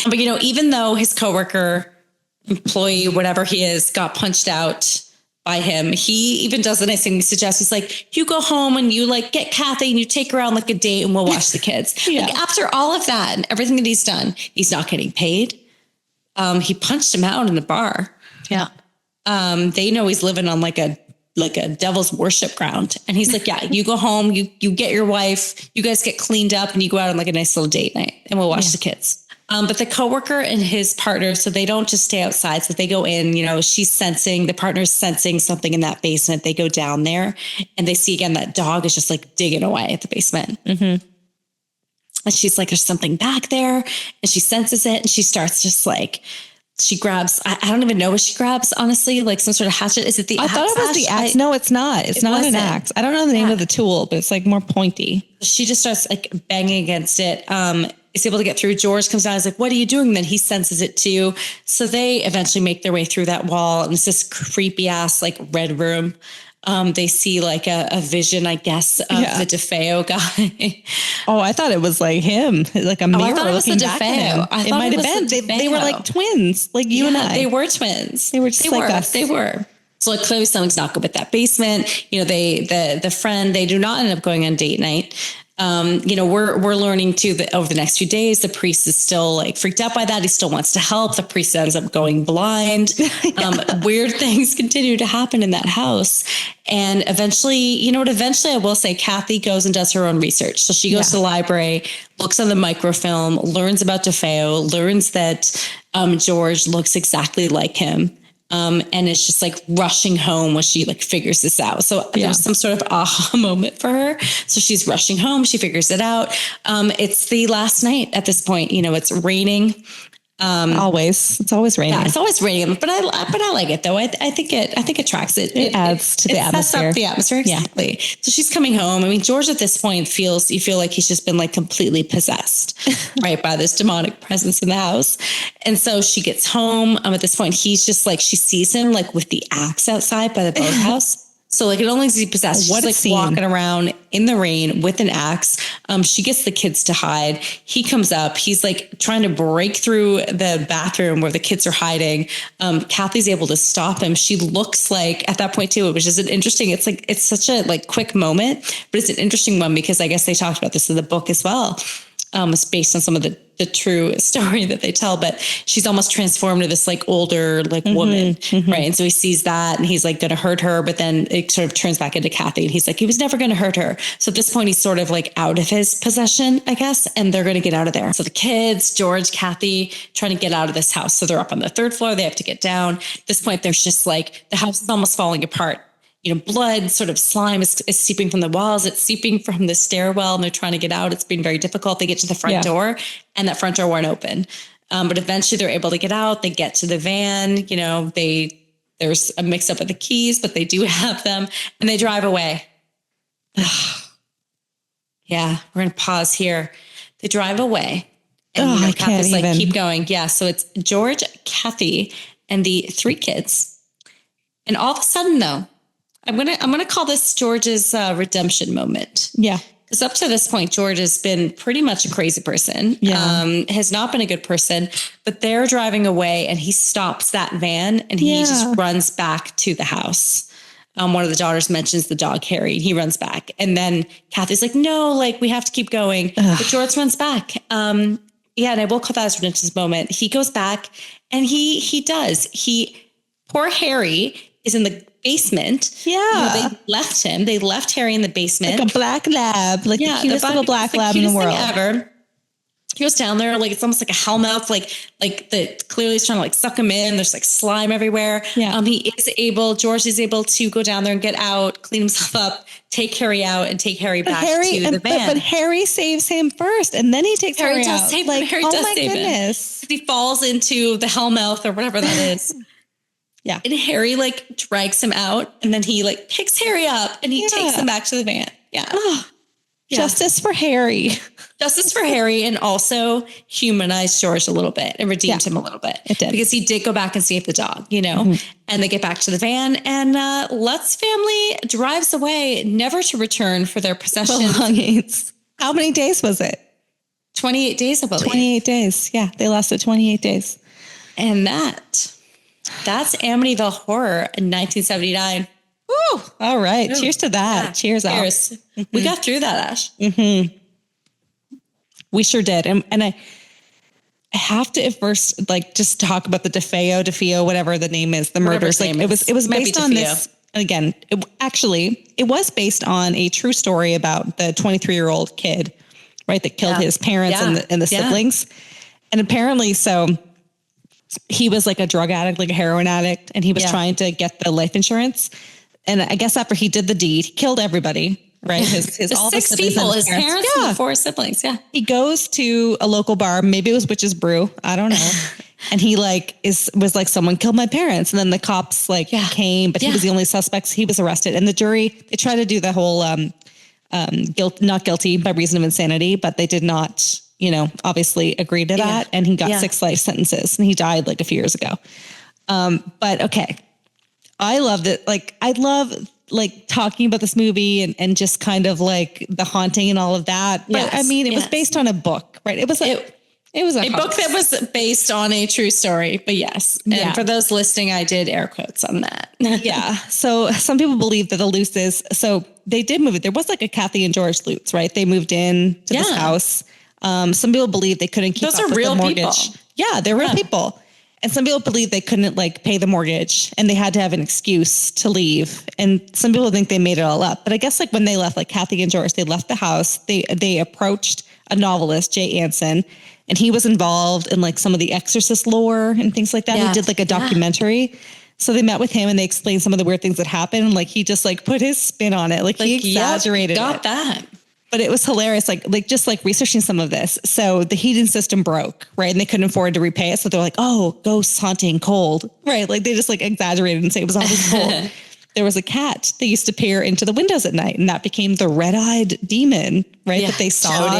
But, even though his coworker, employee, whatever he is, got punched out by him, he even does the nice thing. He suggests, he's like, you go home and you get Kathy and you take her on a date and we'll watch the kids. After all of that and everything that he's done, he's not getting paid. He punched him out in the bar. Yeah. They know he's living on like a devil's worship ground. And he's like, you go home, you get your wife, you guys get cleaned up and you go out on a nice little date night and we'll watch the kids. But the coworker and his partner, so they don't just stay outside. So they go in, you know, the partner's sensing something in that basement. They go down there and they see again, that dog is just like digging away at the basement. Mm-hmm. And she's like, there's something back there. And she senses it. And she starts just like, she grabs, I don't even know what she grabs, honestly, like some sort of hatchet. Is it the axe? I thought it was the axe. No, it's not. It's not an axe. I don't know the name of the tool, but it's like more pointy. She just starts like banging against it. Is able to get through. George comes down. He's like, what are you doing? And then he senses it too. So they eventually make their way through that wall. And it's this creepy ass like red room. They see like a vision, I guess, of the DeFeo guy. Oh, I thought it was like him, like a mirror. I thought it was the DeFeo. It might have been. They were like twins, like you and I. They were twins. They were just like us. They were. So like clearly something's not good with that basement. You know, the friend, they do not end up going on date night. You know, we're learning too that over the next few days, the priest is still like freaked out by that. He still wants to help. The priest ends up going blind. Weird things continue to happen in that house. And eventually I will say Kathy goes and does her own research. So she goes to the library, looks on the microfilm, learns about DeFeo, learns that, George looks exactly like him. And it's just like rushing home when she like figures this out. So there's some sort of aha moment for her. So she's rushing home. She figures it out. It's the last night at this point. You know, it's raining. It's always raining. Yeah, it's always raining, but I like it though. I think it tracks it. It adds to the atmosphere. Sets up the atmosphere. Exactly. Yeah. So she's coming home. I mean, George at this point you feel like he's just been like completely possessed, right, by this demonic presence in the house. And so she gets home. At this point, he's just like, she sees him like with the axe outside by the boathouse. So like, it only is he possessed. She's like walking around in the rain with an axe. She gets the kids to hide. He comes up. He's like trying to break through the bathroom where the kids are hiding. Kathy's able to stop him. She looks like at that point too, which is an interesting, it's such a like quick moment, but it's an interesting one because I guess they talked about this in the book as well. It's based on some of the true story that they tell, but she's almost transformed to this like older, like woman. Right. And so he sees that and he's like going to hurt her, but then it sort of turns back into Kathy and he's like, he was never going to hurt her. So at this point, he's sort of like out of his possession, I guess, and they're going to get out of there. So the kids, George, Kathy, trying to get out of this house. So they're up on the third floor. They have to get down. At this point, there's just like, the house is almost falling apart. You know, blood, sort of slime is seeping from the walls. It's seeping from the stairwell and they're trying to get out. It's been very difficult. They get to the front door and that front door won't open. But eventually they're able to get out. They get to the van. You know, there's a mix up of the keys, but they do have them and they drive away. Yeah, we're going to pause here. They drive away. And I can't even. Like, keep going. Yeah. So it's George, Kathy, and the 3 kids. And all of a sudden though, I'm gonna call this George's redemption moment. Yeah, because up to this point, George has been pretty much a crazy person. Yeah, has not been a good person. But they're driving away, and he stops that van, and he just runs back to the house. One of the daughters mentions the dog Harry, and he runs back, and then Kathy's like, "No, like we have to keep going." But George runs back. And I will call that his redemption moment. He goes back, and he does. Poor Harry is in the basement. Yeah. You know, they left him. They left Harry in the basement. Like a black lab. Like the cutest little black lab in the world. Ever. He goes down there, like it's almost like a hellmouth, like the clearly he's trying to like suck him in. There's like slime everywhere. Yeah. George is able to go down there and get out, clean himself up, take Harry out and take Harry back to the van. But Harry saves him first and then he takes Harry out. Save him. Harry does save him. He falls into the hellmouth or whatever that is. Yeah. And Harry like drags him out and then he like picks Harry up and he takes him back to the van. Yeah. Oh, justice for Harry. Justice for Harry and also humanized George a little bit and redeemed him a little bit. It did. Because he did go back and save the dog, you know, and they get back to the van and Lutz family drives away, never to return for their possessions. Belongings. How many days was it? 28 days, I believe. 28 days. Yeah. They lasted 28 days. And that's Amityville Horror in 1979. Woo! All right. Ooh. Cheers to that. Yeah. Cheers. Mm-hmm. We got through that, Ash. Mm-hmm. We sure did. And I have to at first like just talk about the DeFeo, whatever the name is, the murders. Like it was based on this. And again, it was based on a true story about the 23-year-old kid, right? That killed his parents and the siblings. And apparently, so he was like a drug addict, like a heroin addict, and he was trying to get the life insurance. And I guess after he did the deed, he killed everybody. Right. His all 6 people, his parents and the 4 siblings. Yeah. He goes to a local bar. Maybe it was Witch's Brew. I don't know. And he like was like, someone killed my parents. And then the cops like came, but he was the only suspect. He was arrested. And the jury, they tried to do the whole not guilty by reason of insanity, but they did not, obviously agree to that. And he got 6 life sentences and he died like a few years ago. But okay. I loved it. Like, I love like talking about this movie and just kind of like the haunting and all of that. But I mean, it was based on a book, right? It was a book that was based on a true story, but yes. And for those listening, I did air quotes on that. So some people believe that the Luces, so they did move it. There was like a Kathy and George Lutz, right? They moved in to this house. Some people believe they couldn't keep those up are with real the mortgage. People. Yeah, they're real people. And some people believe they couldn't like pay the mortgage and they had to have an excuse to leave. And some people think they made it all up. But I guess like when they left, like Kathy and George, they left the house. They approached a novelist, Jay Anson, and he was involved in like some of the Exorcist lore and things like that. He did like a documentary. So they met with him and they explained some of the weird things that happened. Like he just like put his spin on it. Like he exaggerated got it. that. But it was hilarious, like just like researching some of this. So the heating system broke, right? And they couldn't afford to repay it. So they're like, oh, ghosts haunting cold, right? Like they just like exaggerated and say it was always cold. There was a cat that used to peer into the windows at night and that became the red-eyed demon, right? That they saw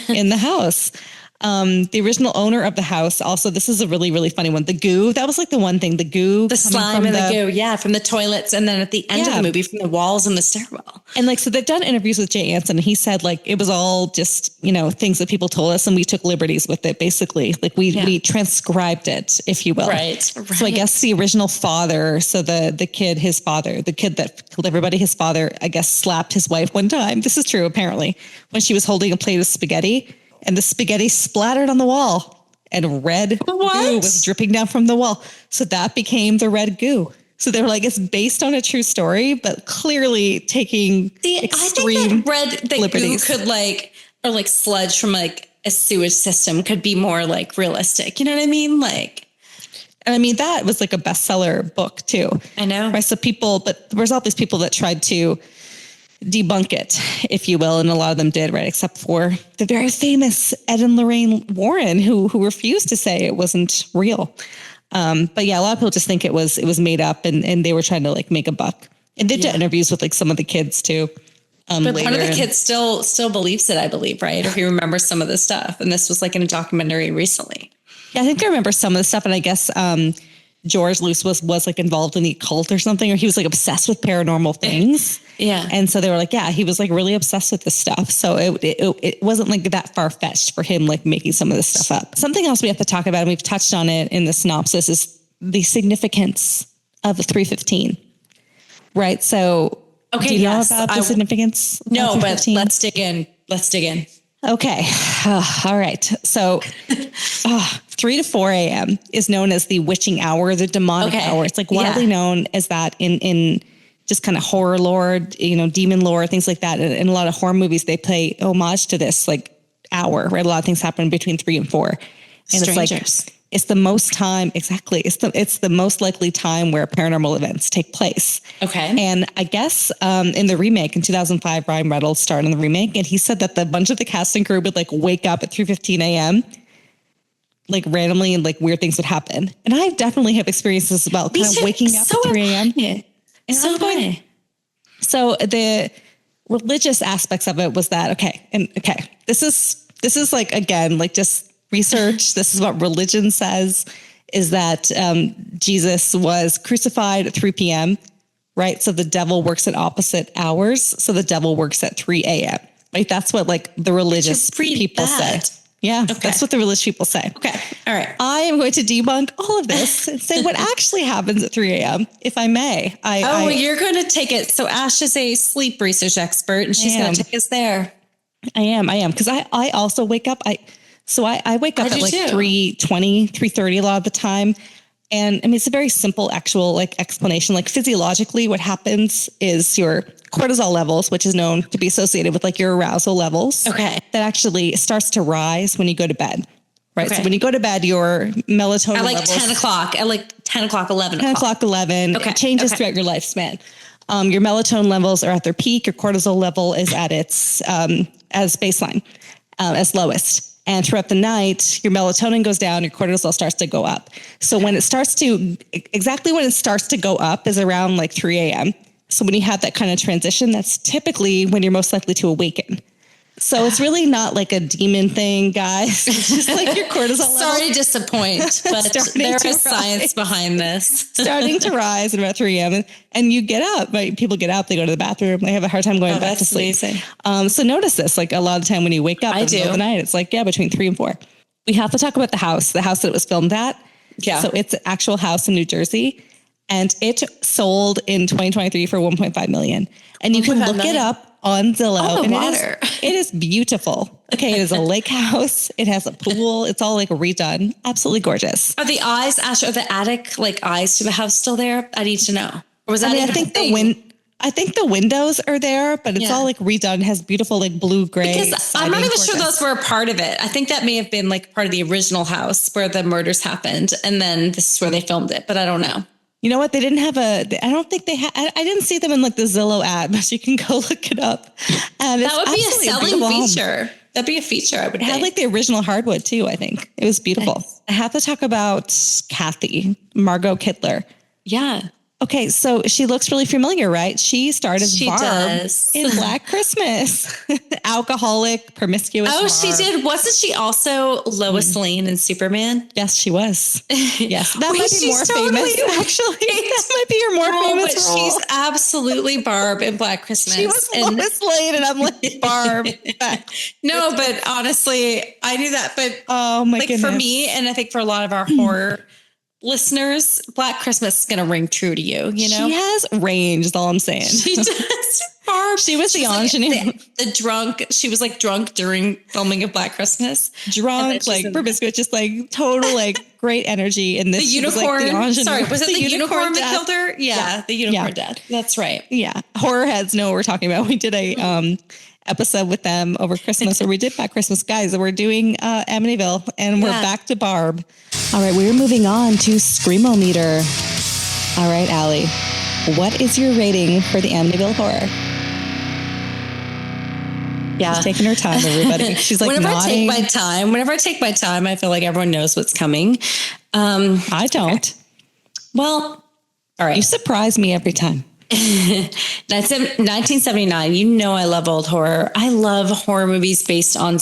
in the house. The original owner of the house, also, this is a really, really funny one. The goo, that was like the one thing, the goo. The slime and the goo, from the toilets. And then at the end of the movie, from the walls and the stairwell. And like, so they've done interviews with Jay Anson and he said like, it was all just, things that people told us and we took liberties with it, basically. Like we transcribed it, if you will. Right. So I guess the original father, so the kid, his father, the kid that killed everybody, his father, I guess, slapped his wife one time. This is true, apparently, when she was holding a plate of spaghetti. And the spaghetti splattered on the wall and red goo was dripping down from the wall. So that became the red goo. So they were like, it's based on a true story, but clearly taking extreme liberties. Goo could or sludge from like a sewage system could be more like realistic. You know what I mean? Like, and I mean, that was like a bestseller book too. I know. Right. So but there was all these people that tried to debunk it, if you will. And a lot of them did, right? Except for the very famous Ed and Lorraine Warren, who refused to say it wasn't real. But yeah, a lot of people just think it was made up and they were trying to like make a buck. And they did interviews with like some of the kids too. But one of the kids still believes it, I believe, right? Or if you remember some of the stuff. And this was like in a documentary recently. Yeah, I think I remember some of the stuff. And I guess George Luce was like involved in the occult or something, or he was like obsessed with paranormal things. Yeah. And so they were like, he was like really obsessed with this stuff. So it wasn't like that far fetched for him, like making some of this stuff up. Something else we have to talk about, and we've touched on it in the synopsis, is the significance of 315. Right. So do you know about the significance? No, but let's dig in. Okay. All right. So 3 to 4 a.m. is known as the witching hour, the demonic hour. It's like widely known as that in just kind of horror lore, demon lore, things like that. And in a lot of horror movies, they pay homage to this like hour, right? A lot of things happen between 3 and 4. And Strangers. It's the most time. Exactly. It's the most likely time where paranormal events take place. Okay. And I guess in the remake in 2005, Ryan Reynolds starred in the remake, and he said that the bunch of the cast and crew would like wake up at 3:15 a.m. like randomly, and like weird things would happen. And I definitely have experiences about kind of waking up at 3 a.m. And so the religious aspects of it was that this is like, again, like just research. This is what religion says, is that Jesus was crucified at 3 p.m., right? So the devil works at opposite hours. So the devil works at 3 a.m., right? That's what like the religious people say. Yeah, that's what the religious people say. Okay. All right. I am going to debunk all of this and say what actually happens at 3 a.m., if I may. You're going to take it. So Ash is a sleep research expert and she's going to take us there. I am. Because I also wake up. I wake up at like 3:20, 3:30 a lot of the time. And I mean, it's a very simple actual like explanation. Like physiologically, what happens is your cortisol levels, which is known to be associated with like your arousal levels. Okay. That actually starts to rise when you go to bed. right? Okay. So when you go to bed, your melatonin at like levels, 10 o'clock, 11 10 o'clock, 11, okay. It changes throughout your lifespan. Your melatonin levels are at their peak. Your cortisol level is at its, as baseline, as lowest. And throughout the night, your melatonin goes down, your cortisol starts to go up. So when it starts to go up is around like 3 a.m. So when you have that kind of transition, that's typically when you're most likely to awaken. So it's really not like a demon thing, guys. It's just like your cortisol level. Sorry to disappoint, but there is science behind this. Starting to rise at about 3 a.m. And you get up, right? People get up, they go to the bathroom, they have a hard time going back to sleep. So notice this, like a lot of the time when you wake up in the middle of the night, it's like, between 3 and 4. We have to talk about the house that it was filmed at. Yeah. So it's an actual house in New Jersey. And it sold in 2023 for $1.5 million. And you can look it up on Zillow. On the water. It is beautiful. Okay. It is a lake house. It has a pool. It's all like redone. Absolutely gorgeous. Are the eyes, Ash, are the attic like eyes to the house still there? I need to know. Or was that I think the windows are there, but it's all like redone. It has beautiful like blue gray. Because I'm not even sure those were a part of it. I think that may have been like part of the original house where the murders happened. And then this is where they filmed it, but I don't know. You know what? They didn't have I don't think they had, I didn't see them in like the Zillow ad, but you can go look it up. That would be a selling feature. That'd be a feature, I would think. It had like the original hardwood too, I think. It was beautiful. Nice. I have to talk about Kathy, Margot Kidler. Yeah. Okay, so she looks really familiar, right? She starred as Barb in Black Christmas. Alcoholic, promiscuous Oh, Barb. she did. Wasn't she also Lois Lane in Superman? Yes, she was. Yes. That might be more famous, actually. That might be your more famous role. She's absolutely Barb in Black Christmas. She was Lois Lane and I'm like Barb. No, but honestly, I knew that. But oh my goodness. For me, and I think for a lot of our horror listeners, Black Christmas is going to ring true to you, you know? She has range, is all I'm saying. She does. Barb. She was the ingenue. Like the drunk. She was like drunk during filming of Black Christmas. Drunk, like promiscuous, just like total, like great energy. In this, the unicorn. Was like sorry, was it the unicorn that killed her? Yeah, the unicorn dead. That's right. Yeah. Horror heads know what we're talking about. We did a episode with them over Christmas, or we did Black Christmas, guys. We're doing Amityville, and we're back to Barb. All right, we're moving on to Screamometer. All right, Allie, what is your rating for the Amityville Horror? Yeah, she's taking her time, everybody. She's like whenever nodding. I take my time, I feel like everyone knows what's coming. I don't. Okay. Well, all right. You surprise me every time. 1979. You know, I love old horror. I love horror movies based on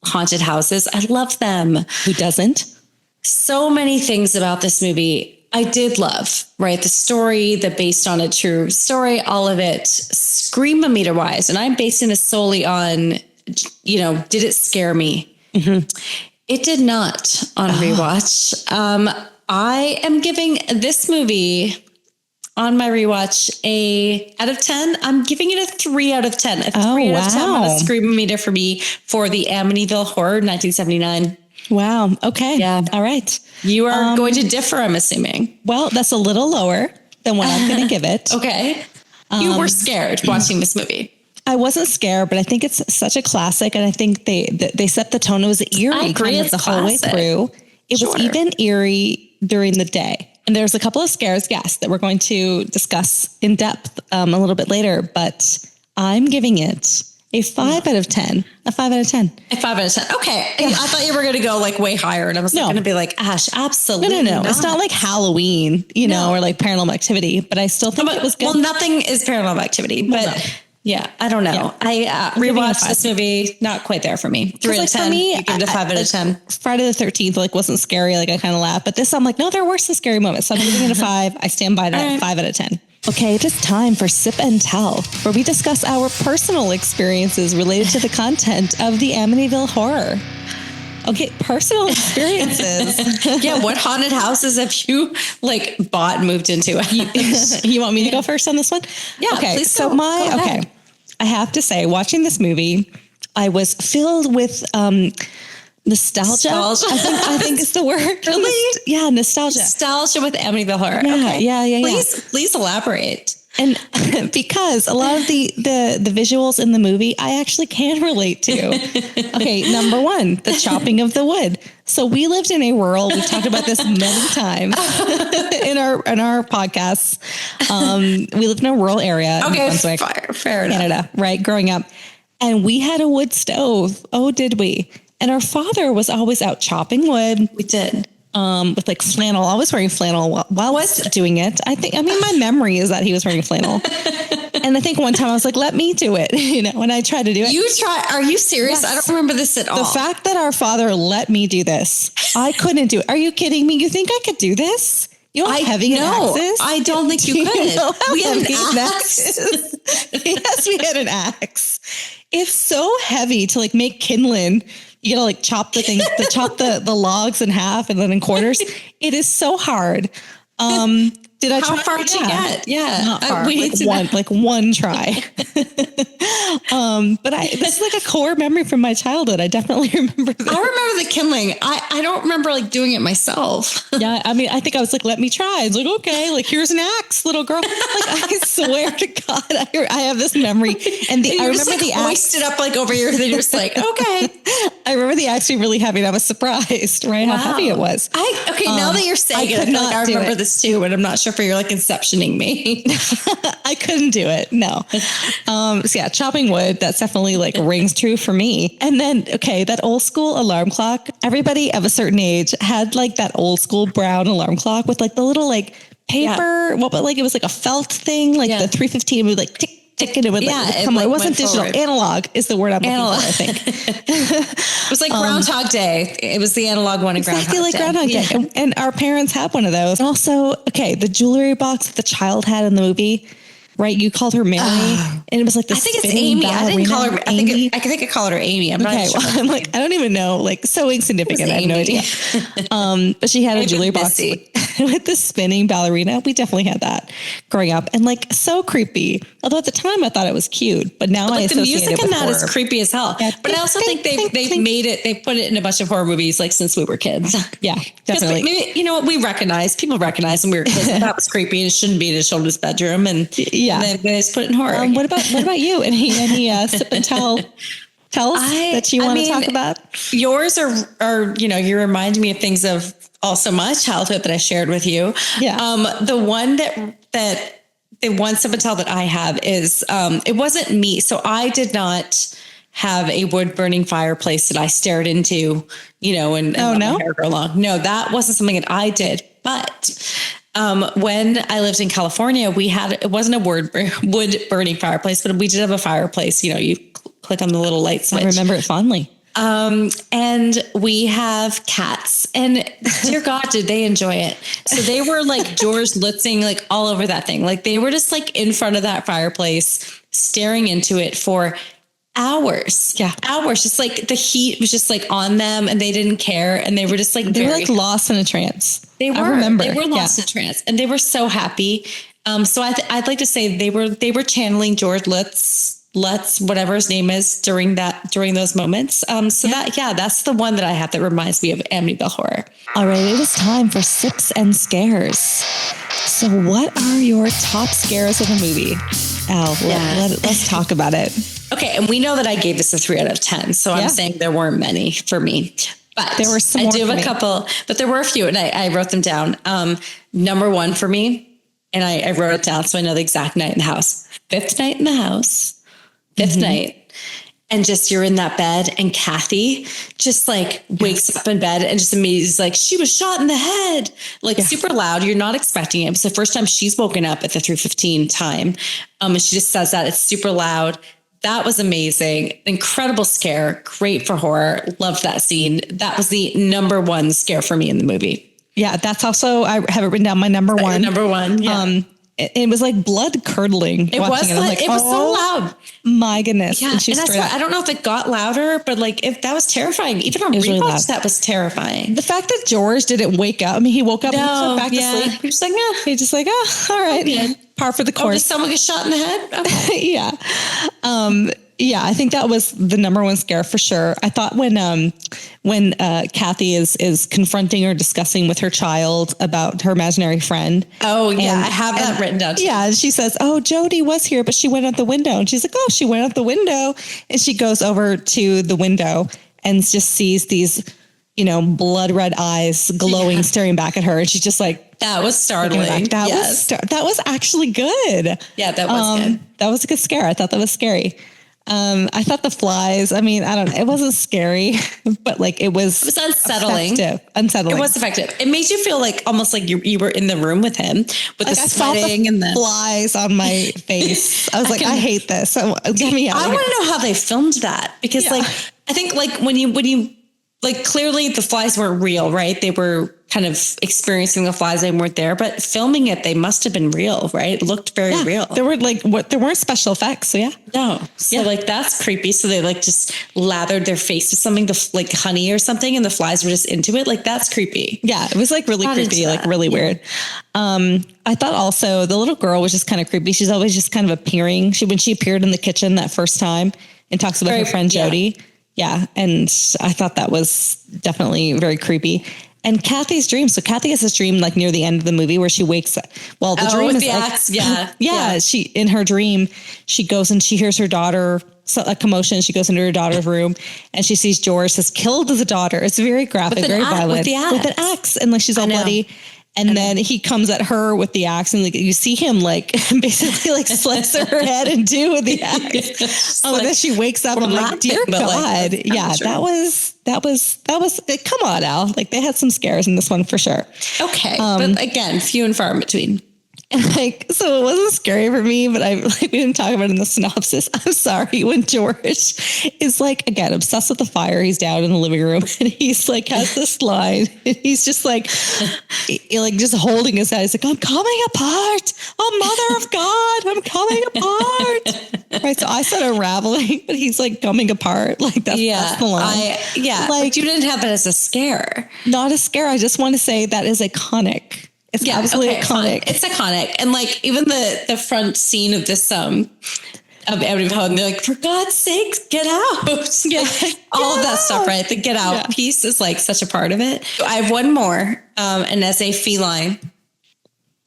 haunted houses. I love them. Who doesn't? So many things about this movie I did love, right? The story, the based on a true story, all of it. Screamometer wise, and I'm basing this solely on, you know, did it scare me? Mm-hmm. It did not on rewatch. I am giving this movie on my rewatch out of 10. I'm giving it a 3 out of 10. A 3 out of 10 on a Screamometer for me for the Amityville Horror 1979. Wow. Okay. Yeah. All right. You are going to differ, I'm assuming. Well, that's a little lower than what I'm going to give it. Okay. You were scared watching this movie. I wasn't scared, but I think it's such a classic, and I think they set the tone. It was eerie. I agree. Kind of the whole way through. It was even eerie during the day. And there's a couple of scares, yes, that we're going to discuss in depth a little bit later, but I'm giving it a 5 out of 10. A 5 out of 10. A 5 out of 10. Okay. Yeah. I thought you were going to go like way higher, and I was going to be like, Ash, absolutely No. It's not like Halloween, you know, or like Paranormal Activity, but I still think it was good. Well, nothing is Paranormal Activity, but yeah, I don't know. Yeah. I rewatched this movie, not quite there for me. 3 out of 10. For me, you give it a 5 out of 10. Friday the 13th, like wasn't scary. Like I kind of laughed, but this, I'm like, no, there were some scary moments. So I'm giving it a 5. I stand by that. 5 out of 10. Okay, it is time for Sip and Tell, where we discuss our personal experiences related to the content of the Amityville Horror. Okay, personal experiences. Yeah, what haunted houses have you like bought and moved into? You want me to go first on this one? Yeah, okay. Please so I have to say, watching this movie, I was filled with nostalgia. I think is the word. Really? Yeah, nostalgia. Nostalgia with Amityville Horror. Yeah, okay. Yeah. Please elaborate. And because a lot of the visuals in the movie, I actually can relate to. Okay, number 1, the chopping of the wood. So we lived in a rural, we've talked about this many times in our podcasts. We lived in a rural area in Brunswick, fair enough. Canada, right? Growing up. And we had a wood stove. Oh, did we? And our father was always out chopping wood. We did. With like flannel, always wearing flannel while was doing it. My memory is that he was wearing flannel. And I think one time I was like, let me do it, when I tried to do it. Are you serious? Yes. I don't remember this at all. The fact that our father let me do this, I couldn't do it. Are you kidding me? You think I could do this? You know how heavy an axe is? I don't think you could. We had an axe. Yes, we had an axe. It's so heavy to like make kindling. You gotta like chop the things, chop the logs in half and then in quarters. It is so hard. Did I try? How far did you get? Yeah. Not far. One try. But this is like a core memory from my childhood. I definitely remember that. I remember the kindling. I don't remember like doing it myself. Yeah. I think I was like, let me try. It's like, okay, like here's an axe, little girl. Like I swear to God, I have this memory. And I remember the axe hoisted up like over your thing. You're just like, okay. I remember the axe being really heavy and I was surprised, right? Wow. How heavy it was. Now that you're saying I remember this too, but I'm not sure if you're like inceptioning me. I couldn't do it. No. So yeah, chopping wood, that's definitely like rings true for me. And then, that old school alarm clock, everybody of a certain age had like that old school brown alarm clock with like the little like paper, but like it was like a felt thing, like the 315 would like tick, and it would it wasn't digital. Forward. Analog is the word I'm looking for, I think. It was like Groundhog Day. It was the analog one in Groundhog Day. Groundhog Day. And our parents had one of those. And also, the jewelry box that the child had in the movie, right? You called her Mary, and it was like the I think it's Amy. Ballerina. I didn't call her. I think I called her Amy. I'm not sure. Well, I'm like, I don't even know. Like, so insignificant. I have no idea. But she had a jewelry box with the spinning ballerina. We definitely had that growing up, and like so creepy. Although at the time I thought it was cute, but now I associate the music it with in that horror. is creepy as hell. Yeah, but I also think they've made it. They put it in a bunch of horror movies like since we were kids. Yeah, definitely. Maybe, what people recognize when we were kids that was creepy and it shouldn't be in a children's bedroom. And and they just put it in horror. What about you? Any sip and tell us that you want to talk about? Yours are you reminded me of things of also my childhood that I shared with you. Yeah. The one the one sip and tell that I have is it wasn't me. So I did not have a wood burning fireplace that I stared into, and let my hair grow long. No, that wasn't something that I did. But when I lived in California, it wasn't a wood burning fireplace, but we did have a fireplace. You click on the little light switch. I remember it fondly. And we have cats, and dear God, did they enjoy it. So they were like George Lutzing, like all over that thing. Like they were just like in front of that fireplace, staring into it for hours. Yeah. Hours. Just like the heat was just like on them and they didn't care. And they were just like, they were like lost in a trance. They were, I remember. They were lost in a trance and they were so happy. So I'd like to say they were channeling George Lutz, whatever his name is during those moments. That's the one that I have that reminds me of Amityville Horror. All right. It is time for Sips and Scares. So what are your top scares of the movie? Al, let's talk about it. Okay. And we know that I gave this a 3 out of 10. So I'm saying there weren't many for me, but there were some. I do have a couple, but there were a few and I wrote them down. Number one for me, and I wrote it down so I know the exact night in the house. Fifth night in the house. Fifth night. And just you're in that bed and Kathy just like wakes up in bed and just immediately is like, she was shot in the head, like super loud. You're not expecting it. It's the first time she's woken up at the 3:15 time. And she just says that it's super loud. That was amazing. Incredible scare. Great for horror. Loved that scene. That was the number one scare for me in the movie. Yeah. That's also, I have it written down, my number one. Number one. Yeah. It was like blood curdling. It was so loud. My goodness. Yeah. And that's why I don't know if it got louder, but like if that was terrifying, even on rewatch, really that was terrifying. The fact that George didn't wake up. I mean, he woke up and he went back to sleep. He was like, no. He's just like, all right. Par for the course. Did someone get shot in the head? Okay. Yeah. Yeah, I think that was the number one scare for sure. I thought when Kathy is confronting or discussing with her child about her imaginary friend. Oh yeah, I have that written down too. Yeah, and she says, "Oh, Jody was here, but she went out the window." And she's like, "Oh, she went out the window," and she goes over to the window and just sees these blood red eyes glowing, staring back at her. And she's just like, that was startling. That was actually good. Yeah, that was good. That was a good scare. I thought that was scary. I thought the flies, I don't know, it wasn't scary, but like it was unsettling. Unsettling. It was effective. It made you feel like almost like you were in the room with him with the sweating and the flies on my face. I was like, I hate this. Get me out. I want to know how they filmed that because I think like when you like clearly the flies weren't real, right? They were kind of experiencing the flies. They weren't there, but filming it, they must have been real, right? It looked very real. There were there weren't special effects. So No. So like that's creepy. So they like just lathered their face with something like honey or something. And the flies were just into it. Like that's creepy. Yeah. It was like really creepy, like really weird. I thought also the little girl was just kind of creepy. She's always just kind of appearing. When she appeared in the kitchen that first time and talks about her friend Jody. Yeah. And I thought that was definitely very creepy. And Kathy's dream. So Kathy has this dream like near the end of the movie where she wakes up. Well, the dream is the like, axe. Yeah. She, in her dream, she goes and she hears her daughter, a commotion. She goes into her daughter's room and she sees George has killed the daughter. It's very graphic, very violent with an axe. And like, she's all bloody. And then he comes at her with the axe and like you see him like basically like slice her head in two with the axe. And then she wakes up and like, dear God. That was come on, Al. Like they had some scares in this one for sure. Okay. But again, few and far in between. And like, so it wasn't scary for me, but we didn't talk about it in the synopsis. I'm sorry. When George is like, again, obsessed with the fire, he's down in the living room and he's like, has this line and he's just like just holding his head. He's like, I'm coming apart. Oh, mother of God, I'm coming apart. Right. So I said unraveling, but he's like coming apart. Like that's the line. Like you didn't have it as a scare. Not a scare. I just want to say that is iconic. It's absolutely iconic. Fine. It's iconic. And like even the front scene of this of Amityville Horror, and they're like, for God's sakes, get out. All of that stuff, right? The get out piece is like such a part of it. I have one more. And as a feline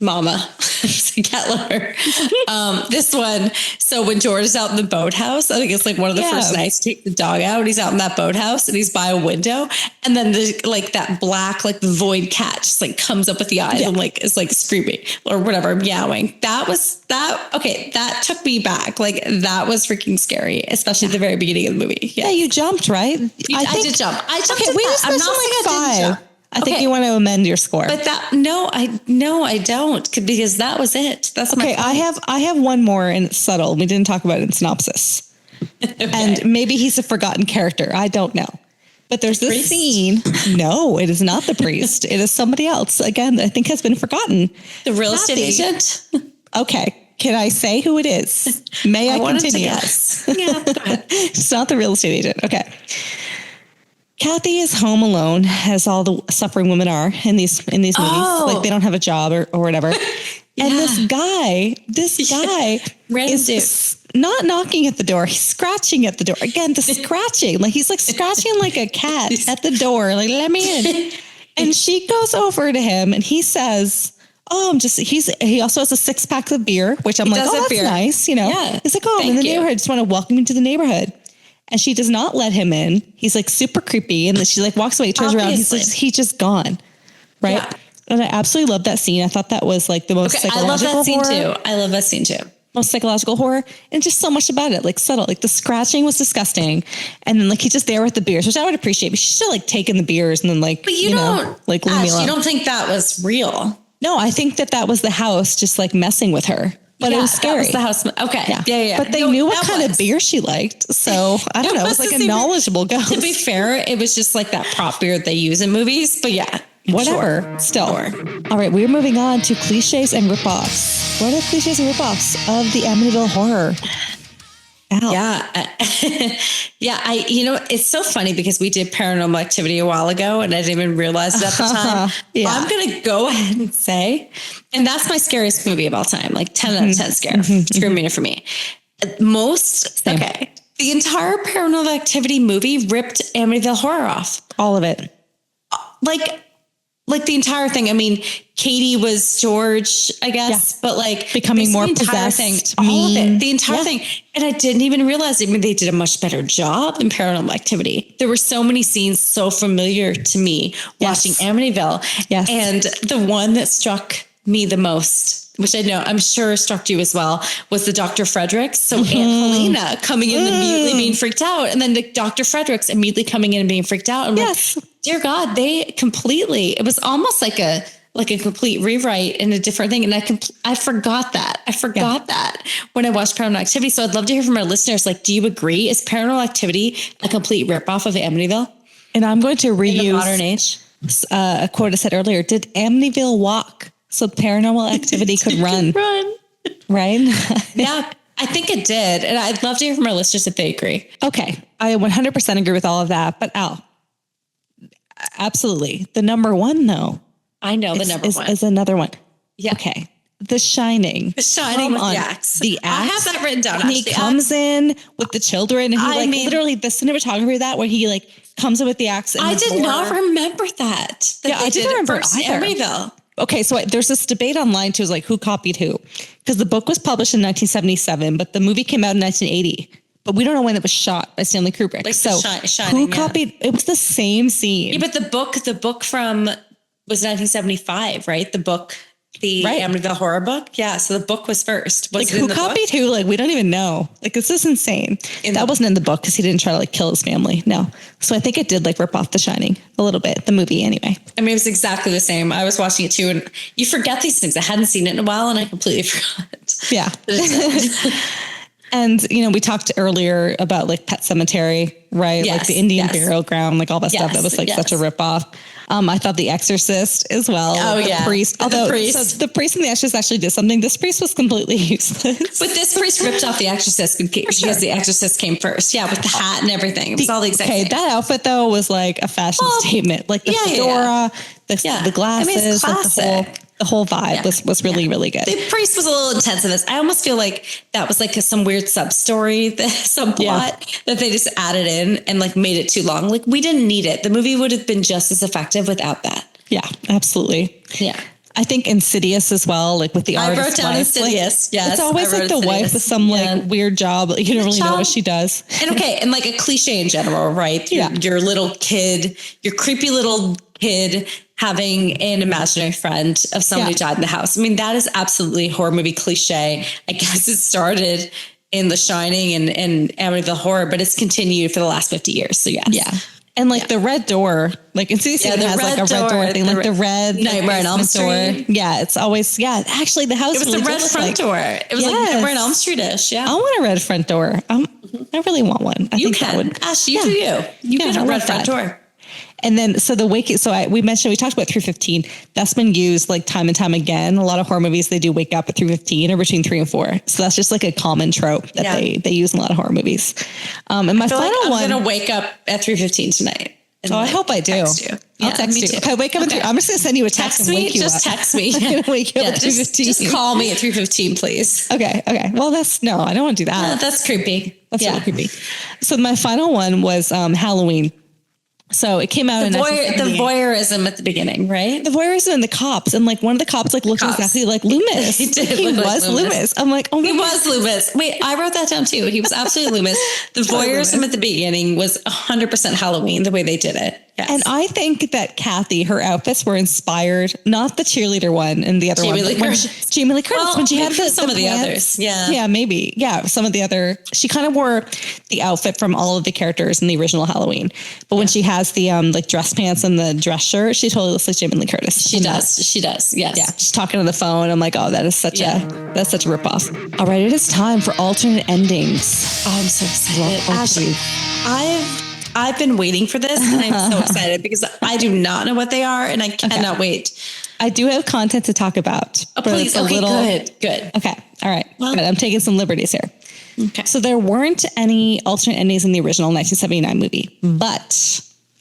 mama, a cat lover. This one. So when George is out in the boathouse, I think it's like one of the first nights to take the dog out. He's out in that boathouse and he's by a window. And then like that black, like the void cat just like comes up with the eyes and like is like screaming or whatever, meowing. That took me back. Like that was freaking scary, especially at the very beginning of the movie. Yeah, you jumped, right? I did jump. I jumped. Okay, I'm not like 5. I think you want to amend your score. But I don't because that was it. That's okay. I have one more and it's subtle. We didn't talk about it in synopsis. And maybe he's a forgotten character. I don't know. But there's this scene. No, it is not the priest. It is somebody else. Again, I think has been forgotten. The real estate agent. Okay. Can I say who it is? May I continue? Yes. Yeah. Go ahead. It's not the real estate agent. Okay. Kathy is home alone, as all the suffering women are in these movies. Like they don't have a job or whatever. And this guy is not knocking at the door. He's scratching at the door. Again, the scratching, like he's like scratching like a cat at the door. Like, let me in. And she goes over to him and he says, he also has a 6-pack of beer, which I'm like, oh, that's nice. Yeah. He's like, I'm in the neighborhood. Just want to welcome you to the neighborhood. And she does not let him in. He's like super creepy. And then she like walks away, turns around. He's like, he's just gone. Right. Yeah. And I absolutely love that scene. I thought that was like the most psychological horror. I love that scene too. Most psychological horror. And just so much about it. Like subtle, like the scratching was disgusting. And then like, he's just there with the beers, which I would appreciate, but she's still like taking the beers and then like, but you don't like leave me alone. You don't think that was real? No, I think that was the house just like messing with her. But it was scary. That was the house. Okay. Yeah. But they knew what kind of beer she liked. So I don't know. It was like a knowledgeable ghost. To be fair, it was just like that prop beer they use in movies. But yeah, whatever. Sure. Still. All right. We're moving on to cliches and ripoffs. What are cliches and ripoffs of the Amityville Horror? Al. Yeah. It's so funny because we did Paranormal Activity a while ago and I didn't even realize it at the time. I'm going to go ahead and say, and that's my scariest movie of all time, like 10 out of 10 scare. Scream meter for me. The entire Paranormal Activity movie ripped Amityville Horror off. All of it. Like like the entire thing. I mean, Katie was George, I guess, but like becoming more possessed, thing, all of it, the entire thing. And I didn't even realize, I mean, they did a much better job in Paranormal Activity. There were so many scenes so familiar to me watching Amityville. Yes. And the one that struck me the most, which I'm sure struck you as well, was the Dr. Fredericks. So Aunt Helena coming in immediately being freaked out. And then the Dr. Fredericks immediately coming in and being freaked out. And like, dear God, it was almost like a complete rewrite and a different thing. And I forgot that. I forgot that when I watched Paranormal Activity. So I'd love to hear from our listeners. Like, do you agree? Is Paranormal Activity a complete ripoff of Amityville? And I'm going to reuse in the modern age a quote I said earlier. Did Amityville walk so Paranormal Activity could run? Right? Yeah, I think it did. And I'd love to hear from our listeners if they agree. Okay. I 100% agree with all of that. But Al, absolutely. The number one, though. I know the number one is another one. Yeah. Okay. The Shining. The Shining with the axe. The axe. I have that written down. And he comes in with the children, and he literally the cinematography of that where he like comes in with the axe. And I did not remember that. I didn't remember either. Amityville. Okay, so there's this debate online too, is like who copied who, because the book was published in 1977, but the movie came out in 1980. But we don't know when it was shot by Stanley Kubrick. Like so Shining, who copied? It was the same scene. Yeah, but the book from was 1975, right? The book, the Amityville Horror book. Yeah, so the book was first. Was like who copied who? Like we don't even know. Like this is insane. That wasn't in the book because he didn't try to like kill his family. No. So I think it did like rip off The Shining a little bit. The movie anyway. I mean, it was exactly the same. I was watching it too, and you forget these things. I hadn't seen it in a while, and I completely forgot. Yeah. And, you know, we talked earlier about like Pet Cemetery, right? Yes, like the Indian burial ground, like all that stuff that was like such a ripoff. I thought The Exorcist as well. Oh, the priest. Although the priest and The Exorcist actually did something. This priest was completely useless. But this priest ripped off The Exorcist because The Exorcist came first. Yeah, with the hat and everything. It was all the exact same. That outfit though was like a fashion statement. Like the fedora, the glasses, like the whole vibe was really, really good. The priest was a little intense in this. I almost feel like that was like some weird substory, subplot that they just added in and like made it too long. Like we didn't need it. The movie would have been just as effective without that. Yeah, absolutely. Yeah. I think Insidious as well, like with the artist. I wrote down Insidious. Yes. It's always like the wife with some like weird job. Like, you don't really know what she does. And like a cliche in general, right? Your little kid, your creepy little kid having an imaginary friend of somebody who died in the house. I mean, that is absolutely horror movie cliche. I guess it started in The Shining and Amityville Horror, but it's continued for the last 50 years. So yes. Yeah. And like the red door, like Insidious has like a red door thing, like the red Nightmare on Elm Street. Yeah, it's always, actually the house. It was the red front door. It was like Nightmare on Elm Street-ish. Yeah. I want a red front door. I really want one. I think can. That would. Ash, you do you. You get a red front door. And then, so we talked about 3:15. That's been used like time and time again. A lot of horror movies, they do wake up at 3:15 or between 3 and 4. So that's just like a common trope that they use in a lot of horror movies. And my final one. I'm going to wake up at 3:15 tonight. I hope I do. I'll text you. If I wake up at 3, I'm just going to send you a text and wake you up. Just text me. I'm going to wake you up at 3:15. Just call me at 3:15, please. Okay. Well, I don't want to do that. No, that's creepy. That's really creepy. So my final one was Halloween. So it came out the voyeurism at the beginning, right? The voyeurism and the cops. And like one of the cops like looked exactly like Loomis. He did. He was Loomis. I'm like, oh my God. He was Loomis. Wait, I wrote that down too. He was absolutely Loomis. The voyeurism at the beginning was 100% Halloween, the way they did it. Yes. And I think that Kathy, her outfits were inspired, not the cheerleader one and the other Jamie one. Jamie Lee Curtis. When she had some of the others. Yeah. Yeah, maybe. Yeah, some of the other. She kind of wore the outfit from all of the characters in the original Halloween. But when she has the like dress pants and the dress shirt, she totally looks like Jamie Lee Curtis. She does. Yes. Yeah. She's talking on the phone. I'm like, oh, that's such a ripoff. All right, it is time for alternate endings. Oh, I'm so excited. Ashley, I've been waiting for this, and I'm so excited because I do not know what they are, and I cannot wait. I do have content to talk about. Oh, please. Okay, good. Okay. All right. Well, I'm taking some liberties here. Okay. So there weren't any alternate endings in the original 1979 movie, but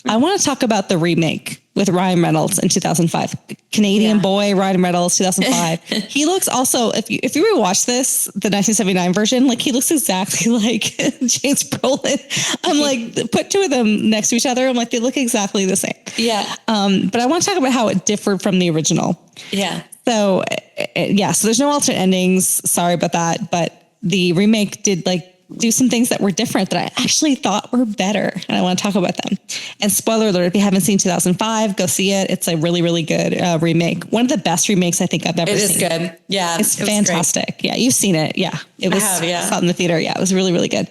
I want to talk about the remake with Ryan Reynolds in 2005. Canadian boy, Ryan Reynolds, 2005. He looks also, if you rewatch this, the 1979 version, like he looks exactly like James Brolin. I'm like, put two of them next to each other. I'm like, they look exactly the same. Yeah. But I want to talk about how it differed from the original. Yeah. So so there's no alternate endings. Sorry about that. But the remake did like do some things that were different that I actually thought were better. And I want to talk about them. And spoiler alert, if you haven't seen 2005, go see it. It's a really, really good remake. One of the best remakes I think I've ever seen. It is good. Yeah. It's fantastic. Yeah. You've seen it. Yeah. It was saw it in the theater. Yeah. It was really, really good.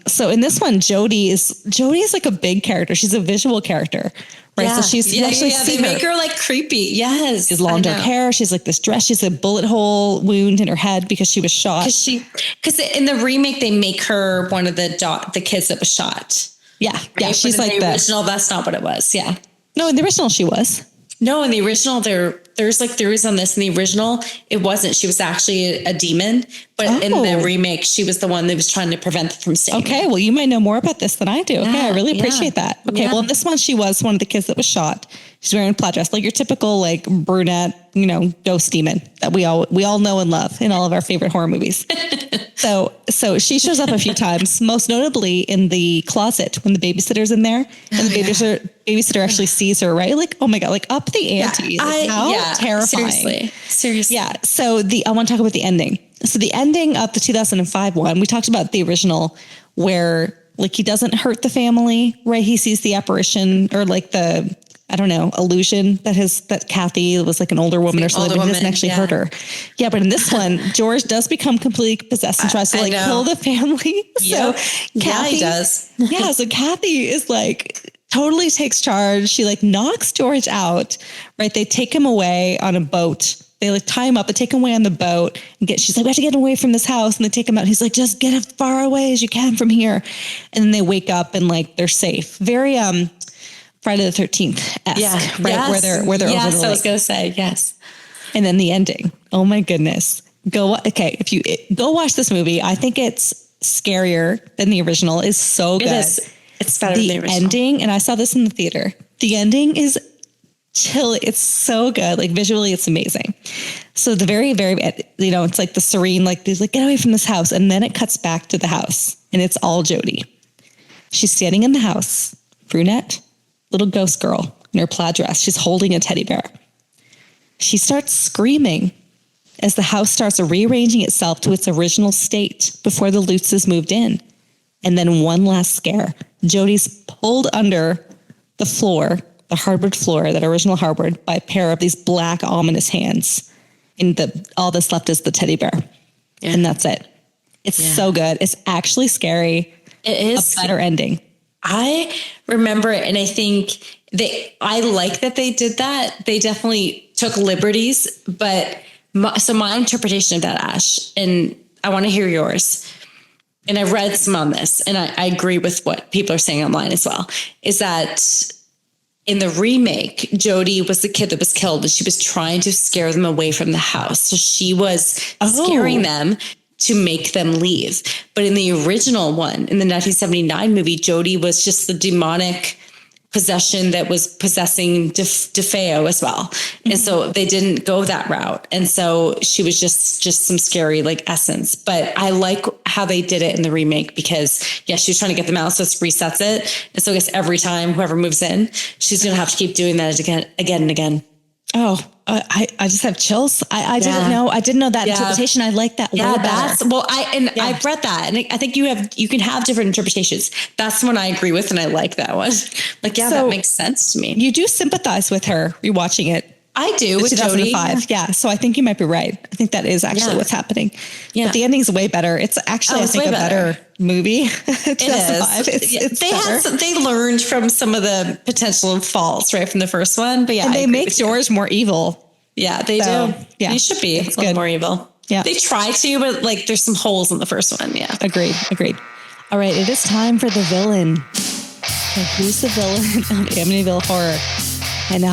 So in this one, Jodie is like a big character. She's a visual character. Right. Yeah. So she's they make her like creepy. Yes. She's long dark hair. She's like this dress. She's a bullet hole wound in her head because she was shot. Because in the remake, they make her one of the kids that was shot. Yeah. Right? Yeah. She's like the original. That's not what it was. Yeah. No, in the original she was. No, in the original, there's like theories on this. In the original, it wasn't. She was actually a demon. But in the remake, she was the one that was trying to prevent them from staying. Okay, well, you might know more about this than I do. Okay, I really appreciate that. Okay, well, in this one, she was one of the kids that was shot. She's wearing a plaid dress, like your typical like brunette, ghost demon that we all know and love in all of our favorite horror movies. So she shows up a few times, most notably in the closet when the babysitter's in there, and the babysitter actually sees her. Right, like oh my god, like up the ante. How terrifying! Seriously. Yeah. So I want to talk about the ending. So the ending of the 2005 one, we talked about the original where like he doesn't hurt the family, right? He sees the apparition or like the, I don't know, illusion that Kathy was like an older woman or something, but he doesn't actually hurt her. Yeah. But in this one, George does become completely possessed and tries to like kill the family. Yep. So Kathy, he does. So Kathy is like, totally takes charge. She like knocks George out, right? They take him away on a boat. They like tie him up and take him away on the boat and she's like, we have to get away from this house. And they take him out. He's like, just get as far away as you can from here. And then they wake up and like, they're safe. Very, Friday the 13th-esque, right? Yes. Where they're over the lake. I was going to say, yes. And then the ending. Oh my goodness. If you go watch this movie, I think it's scarier than the original. It's so good. It is. It's better than the original. Ending, and I saw this in the theater. The ending is chilly. It's so good. Like visually, it's amazing. So the very, very, it's like the serene, like there's like, get away from this house. And then it cuts back to the house and it's all Jodie. She's standing in the house, brunette, little ghost girl in her plaid dress. She's holding a teddy bear. She starts screaming as the house starts rearranging itself to its original state before the Lutzes moved in. And then one last scare. Jodie's pulled under the floor, the hardwood floor, that original hardwood, by a pair of these black ominous hands. And all that's left is the teddy bear. Yeah. And that's it. It's so good. It's actually scary. It is. A better ending. I remember it, and I think I like that they did that. They definitely took liberties, but my interpretation of that, Ash, and I want to hear yours. And I read some on this, and I agree with what people are saying online as well, is that in the remake, Jodie was the kid that was killed, and she was trying to scare them away from the house. So she was scaring them to make them leave. But in the original one, in the 1979 movie, Jodie was just the demonic possession that was possessing DeFeo as well. Mm-hmm. And so they didn't go that route. And so she was just some scary like essence. But I like how they did it in the remake because she was trying to get them out. So it resets it. And so I guess every time whoever moves in, she's going to have to keep doing that again and again. Oh, I just have chills. I didn't know. I didn't know that interpretation. I like that. Yeah, I've read that, and I think you can have different interpretations. That's the one I agree with, and I like that one. Like, that makes sense to me. You do sympathize with her rewatching it. I do with 2005. Jodie. Yeah. So I think you might be right. I think that is actually what's happening. Yeah. But the ending's way better. It's actually, I think, a better movie. 2005. They learned from some of the potential faults, right, from the first one. But and they make George more evil. Yeah, they do. Yeah. He should be a little more evil. Yeah. They try to, but like there's some holes in the first one. Yeah. Agreed. All right. It is time for the villain. So who's the villain of Amityville Horror? And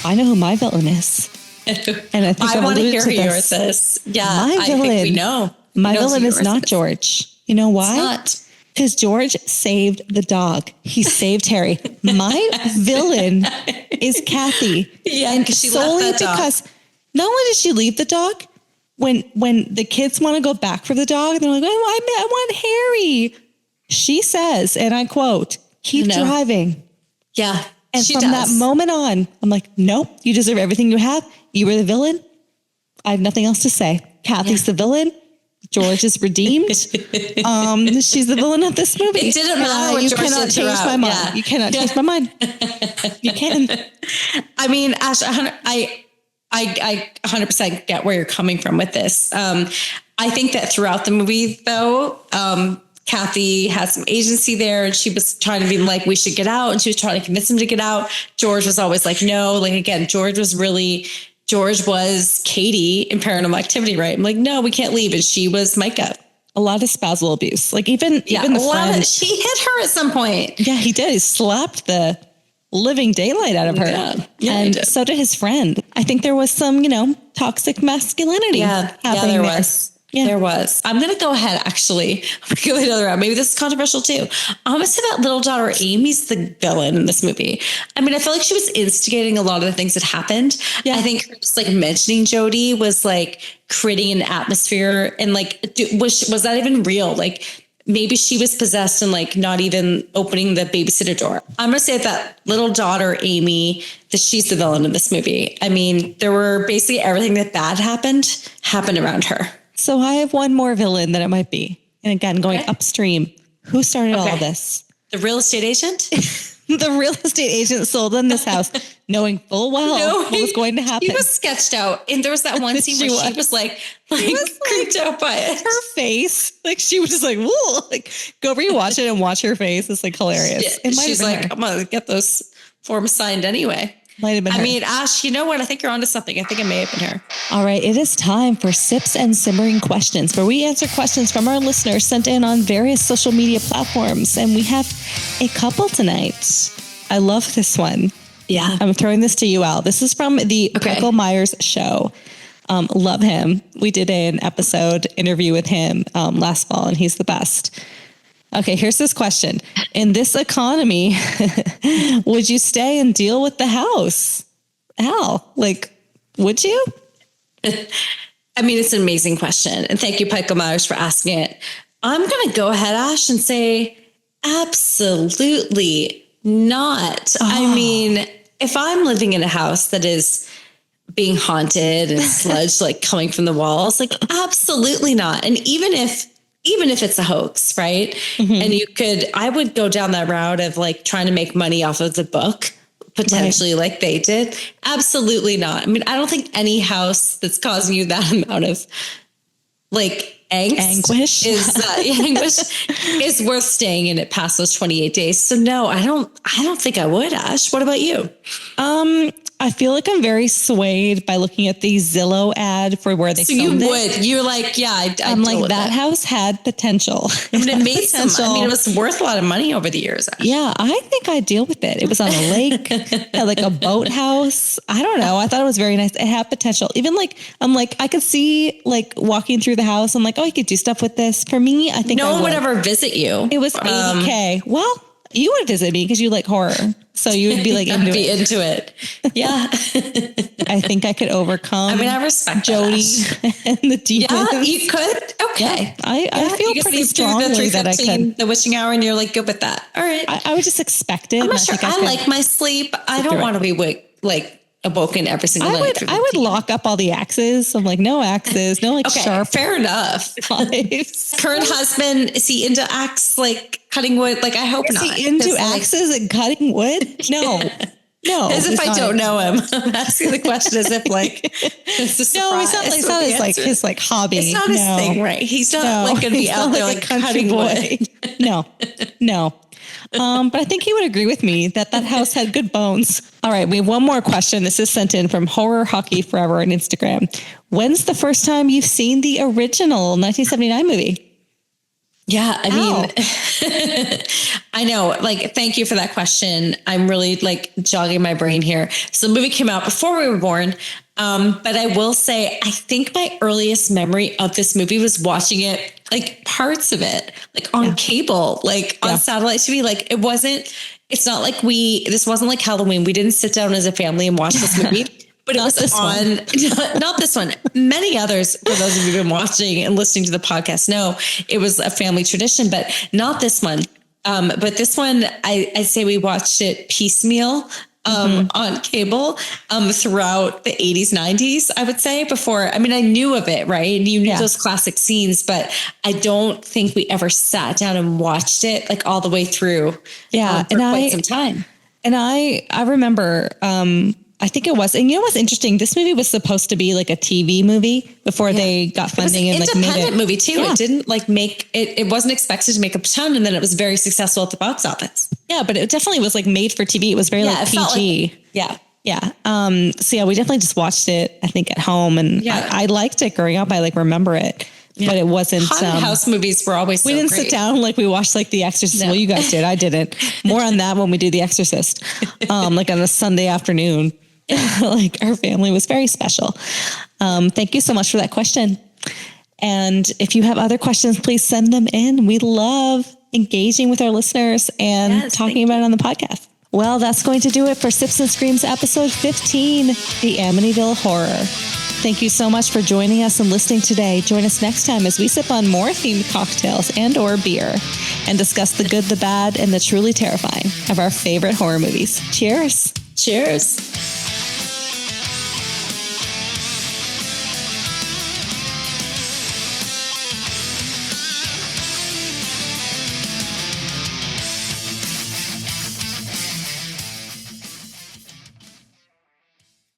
I know who my villain is. And I think I want to hear who yours is. Yeah, my villain, I think we know. My villain is not George. You know why? It's not. Because George saved the dog. He saved Harry. My villain is Kathy. Yeah, and she solely left that dog. because not only did she leave the dog, when the kids want to go back for the dog, they're like, I want Harry. She says, and I quote, keep driving. Yeah. And from that moment on, I'm like, nope, you deserve everything you have. You were the villain. I have nothing else to say. Kathy's the villain. George is redeemed. She's the villain of this movie. It didn't matter what you George cannot did change throughout. my mind. Yeah. You cannot change my mind. You can. I mean, Ash, I 100% get where you're coming from with this. I think that throughout the movie, though, Kathy had some agency there, and she was trying to be like, we should get out. And she was trying to convince him to get out. George was always like, no. Like, again, George was Katie in Paranormal Activity, right? I'm like, no, we can't leave. And she was Micah. A lot of spousal abuse. Like even the friend. She hit her at some point. Yeah, he did. He slapped the living daylight out of her. Yeah, and so did his friend. I think there was some, toxic masculinity. Happening there was. Yeah. There was. I'm going to go ahead, actually. I'm going to go another route. Maybe this is controversial too. I'm going to say that little daughter Amy's the villain in this movie. I mean, I feel like she was instigating a lot of the things that happened. Yeah. I think just like mentioning Jody was like creating an atmosphere, and like, was that even real? Like maybe she was possessed and like not even opening the babysitter door. I'm going to say that little daughter Amy, that she's the villain in this movie. I mean, there were basically everything that bad happened around her. So I have one more villain that it might be. And again, going upstream, who started all of this? The real estate agent? The real estate agent sold them this house, knowing full well what was going to happen. He was sketched out. And there was that one scene where she was like creeped out by it. Her face, like she was just like, whoa, like go rewatch it and watch her face. It's like hilarious. She's like, I'm going to get those forms signed anyway. Might have been her. I mean, Ash, you know what? I think you're onto something. I think it may have been her. All right. It is time for Sips and Simmering Questions, where we answer questions from our listeners sent in on various social media platforms. And we have a couple tonight. I love this one. Yeah. I'm throwing this to you, Al. This is from the Michael Myers show. Love him. We did an episode interview with him last fall, and he's the best. Okay, here's this question. In this economy, would you stay and deal with the house? Al, like, would you? I mean, it's an amazing question. And thank you, Michael Myers, for asking it. I'm going to go ahead, Ash, and say absolutely not. Oh. I mean, if I'm living in a house that is being haunted and sludge like coming from the walls, like absolutely not. And even if it's a hoax, right? Mm-hmm. And I would go down that route of like trying to make money off of the book, potentially like they did. Absolutely not. I mean, I don't think any house that's causing you that amount of like anguish is worth staying in it past those 28 days. So no, I don't think I would, Ash. What about you? I feel like I'm very swayed by looking at the Zillow ad for where they filmed it. You're like, yeah, I'm like, that house had potential. I mean, it made potential. I mean, it was worth a lot of money over the years. Actually. Yeah, I think I'd deal with it. It was on a lake, had like a boathouse. I don't know. I thought it was very nice. It had potential. Even like, I'm like, I could see like walking through the house. I'm like, oh, you could do stuff with this. For me, I think no one would ever visit you. It was $80K. Well, you would visit me because you like horror. So you would be like into it. Yeah. I think I could overcome. I mean, I respect Jody and the demons. Yeah, you could. Okay. Yeah, I feel pretty strongly that I could. The witching hour, and you're like good with that. All right. I would just expect it. I'm not sure. I like my sleep. I don't want to be awoken every single night. I would lock up all the axes. I'm like, no axes, no like sharp. Fair enough. Current husband, is he into axe like cutting wood? Like I hope not. Is he into axes and cutting wood? No. No. As if I don't know him. I'm asking the question as if like it's a surprise. No, it's not his like hobby. It's not his thing, right? He's not like gonna be out there like cutting wood. No. But I think he would agree with me that house had good bones. All right. We have one more question. This is sent in from Horror Hockey Forever on Instagram. When's the first time you've seen the original 1979 movie? Yeah. I mean, I know, like, thank you for that question. I'm really like jogging my brain here. So the movie came out before we were born. But I will say, I think my earliest memory of this movie was watching it like parts of it, like on cable, like on satellite TV. Like it's not like this wasn't like Halloween. We didn't sit down as a family and watch this movie. But it was on, not this one, many others, for those of you who've been watching and listening to the podcast, know it was a family tradition, but not this one. But this one, I say we watched it piecemeal on cable throughout the 80s, 90s, I would say before. I mean, I knew of it, right? You knew those classic scenes, but I don't think we ever sat down and watched it like all the way through for quite some time. And I remember, I think it was, and you know what's interesting? This movie was supposed to be like a TV movie before they got funding and like made it. Independent movie too. Yeah. It didn't like make it. It wasn't expected to make a ton, and then it was very successful at the box office. Yeah, but it definitely was like made for TV. It was very like PG. Yeah. So yeah, we definitely just watched it, I think, at home, and I liked it growing up. I like remember it. Yeah. But it wasn't. Haunted house movies were always. We didn't sit down like we watched like The Exorcist. No. Well, you guys did. I didn't. More on that when we do The Exorcist, like on a Sunday afternoon. Like our family was very special. Thank you so much for that question. And if you have other questions, please send them in. We love engaging with our listeners and talking about it on the podcast. Well, that's going to do it for Sips and Screams episode 15, The Amityville Horror. Thank you so much for joining us and listening today. Join us next time as we sip on more themed cocktails and or beer and discuss the good, the bad, and the truly terrifying of our favorite horror movies. Cheers. Cheers.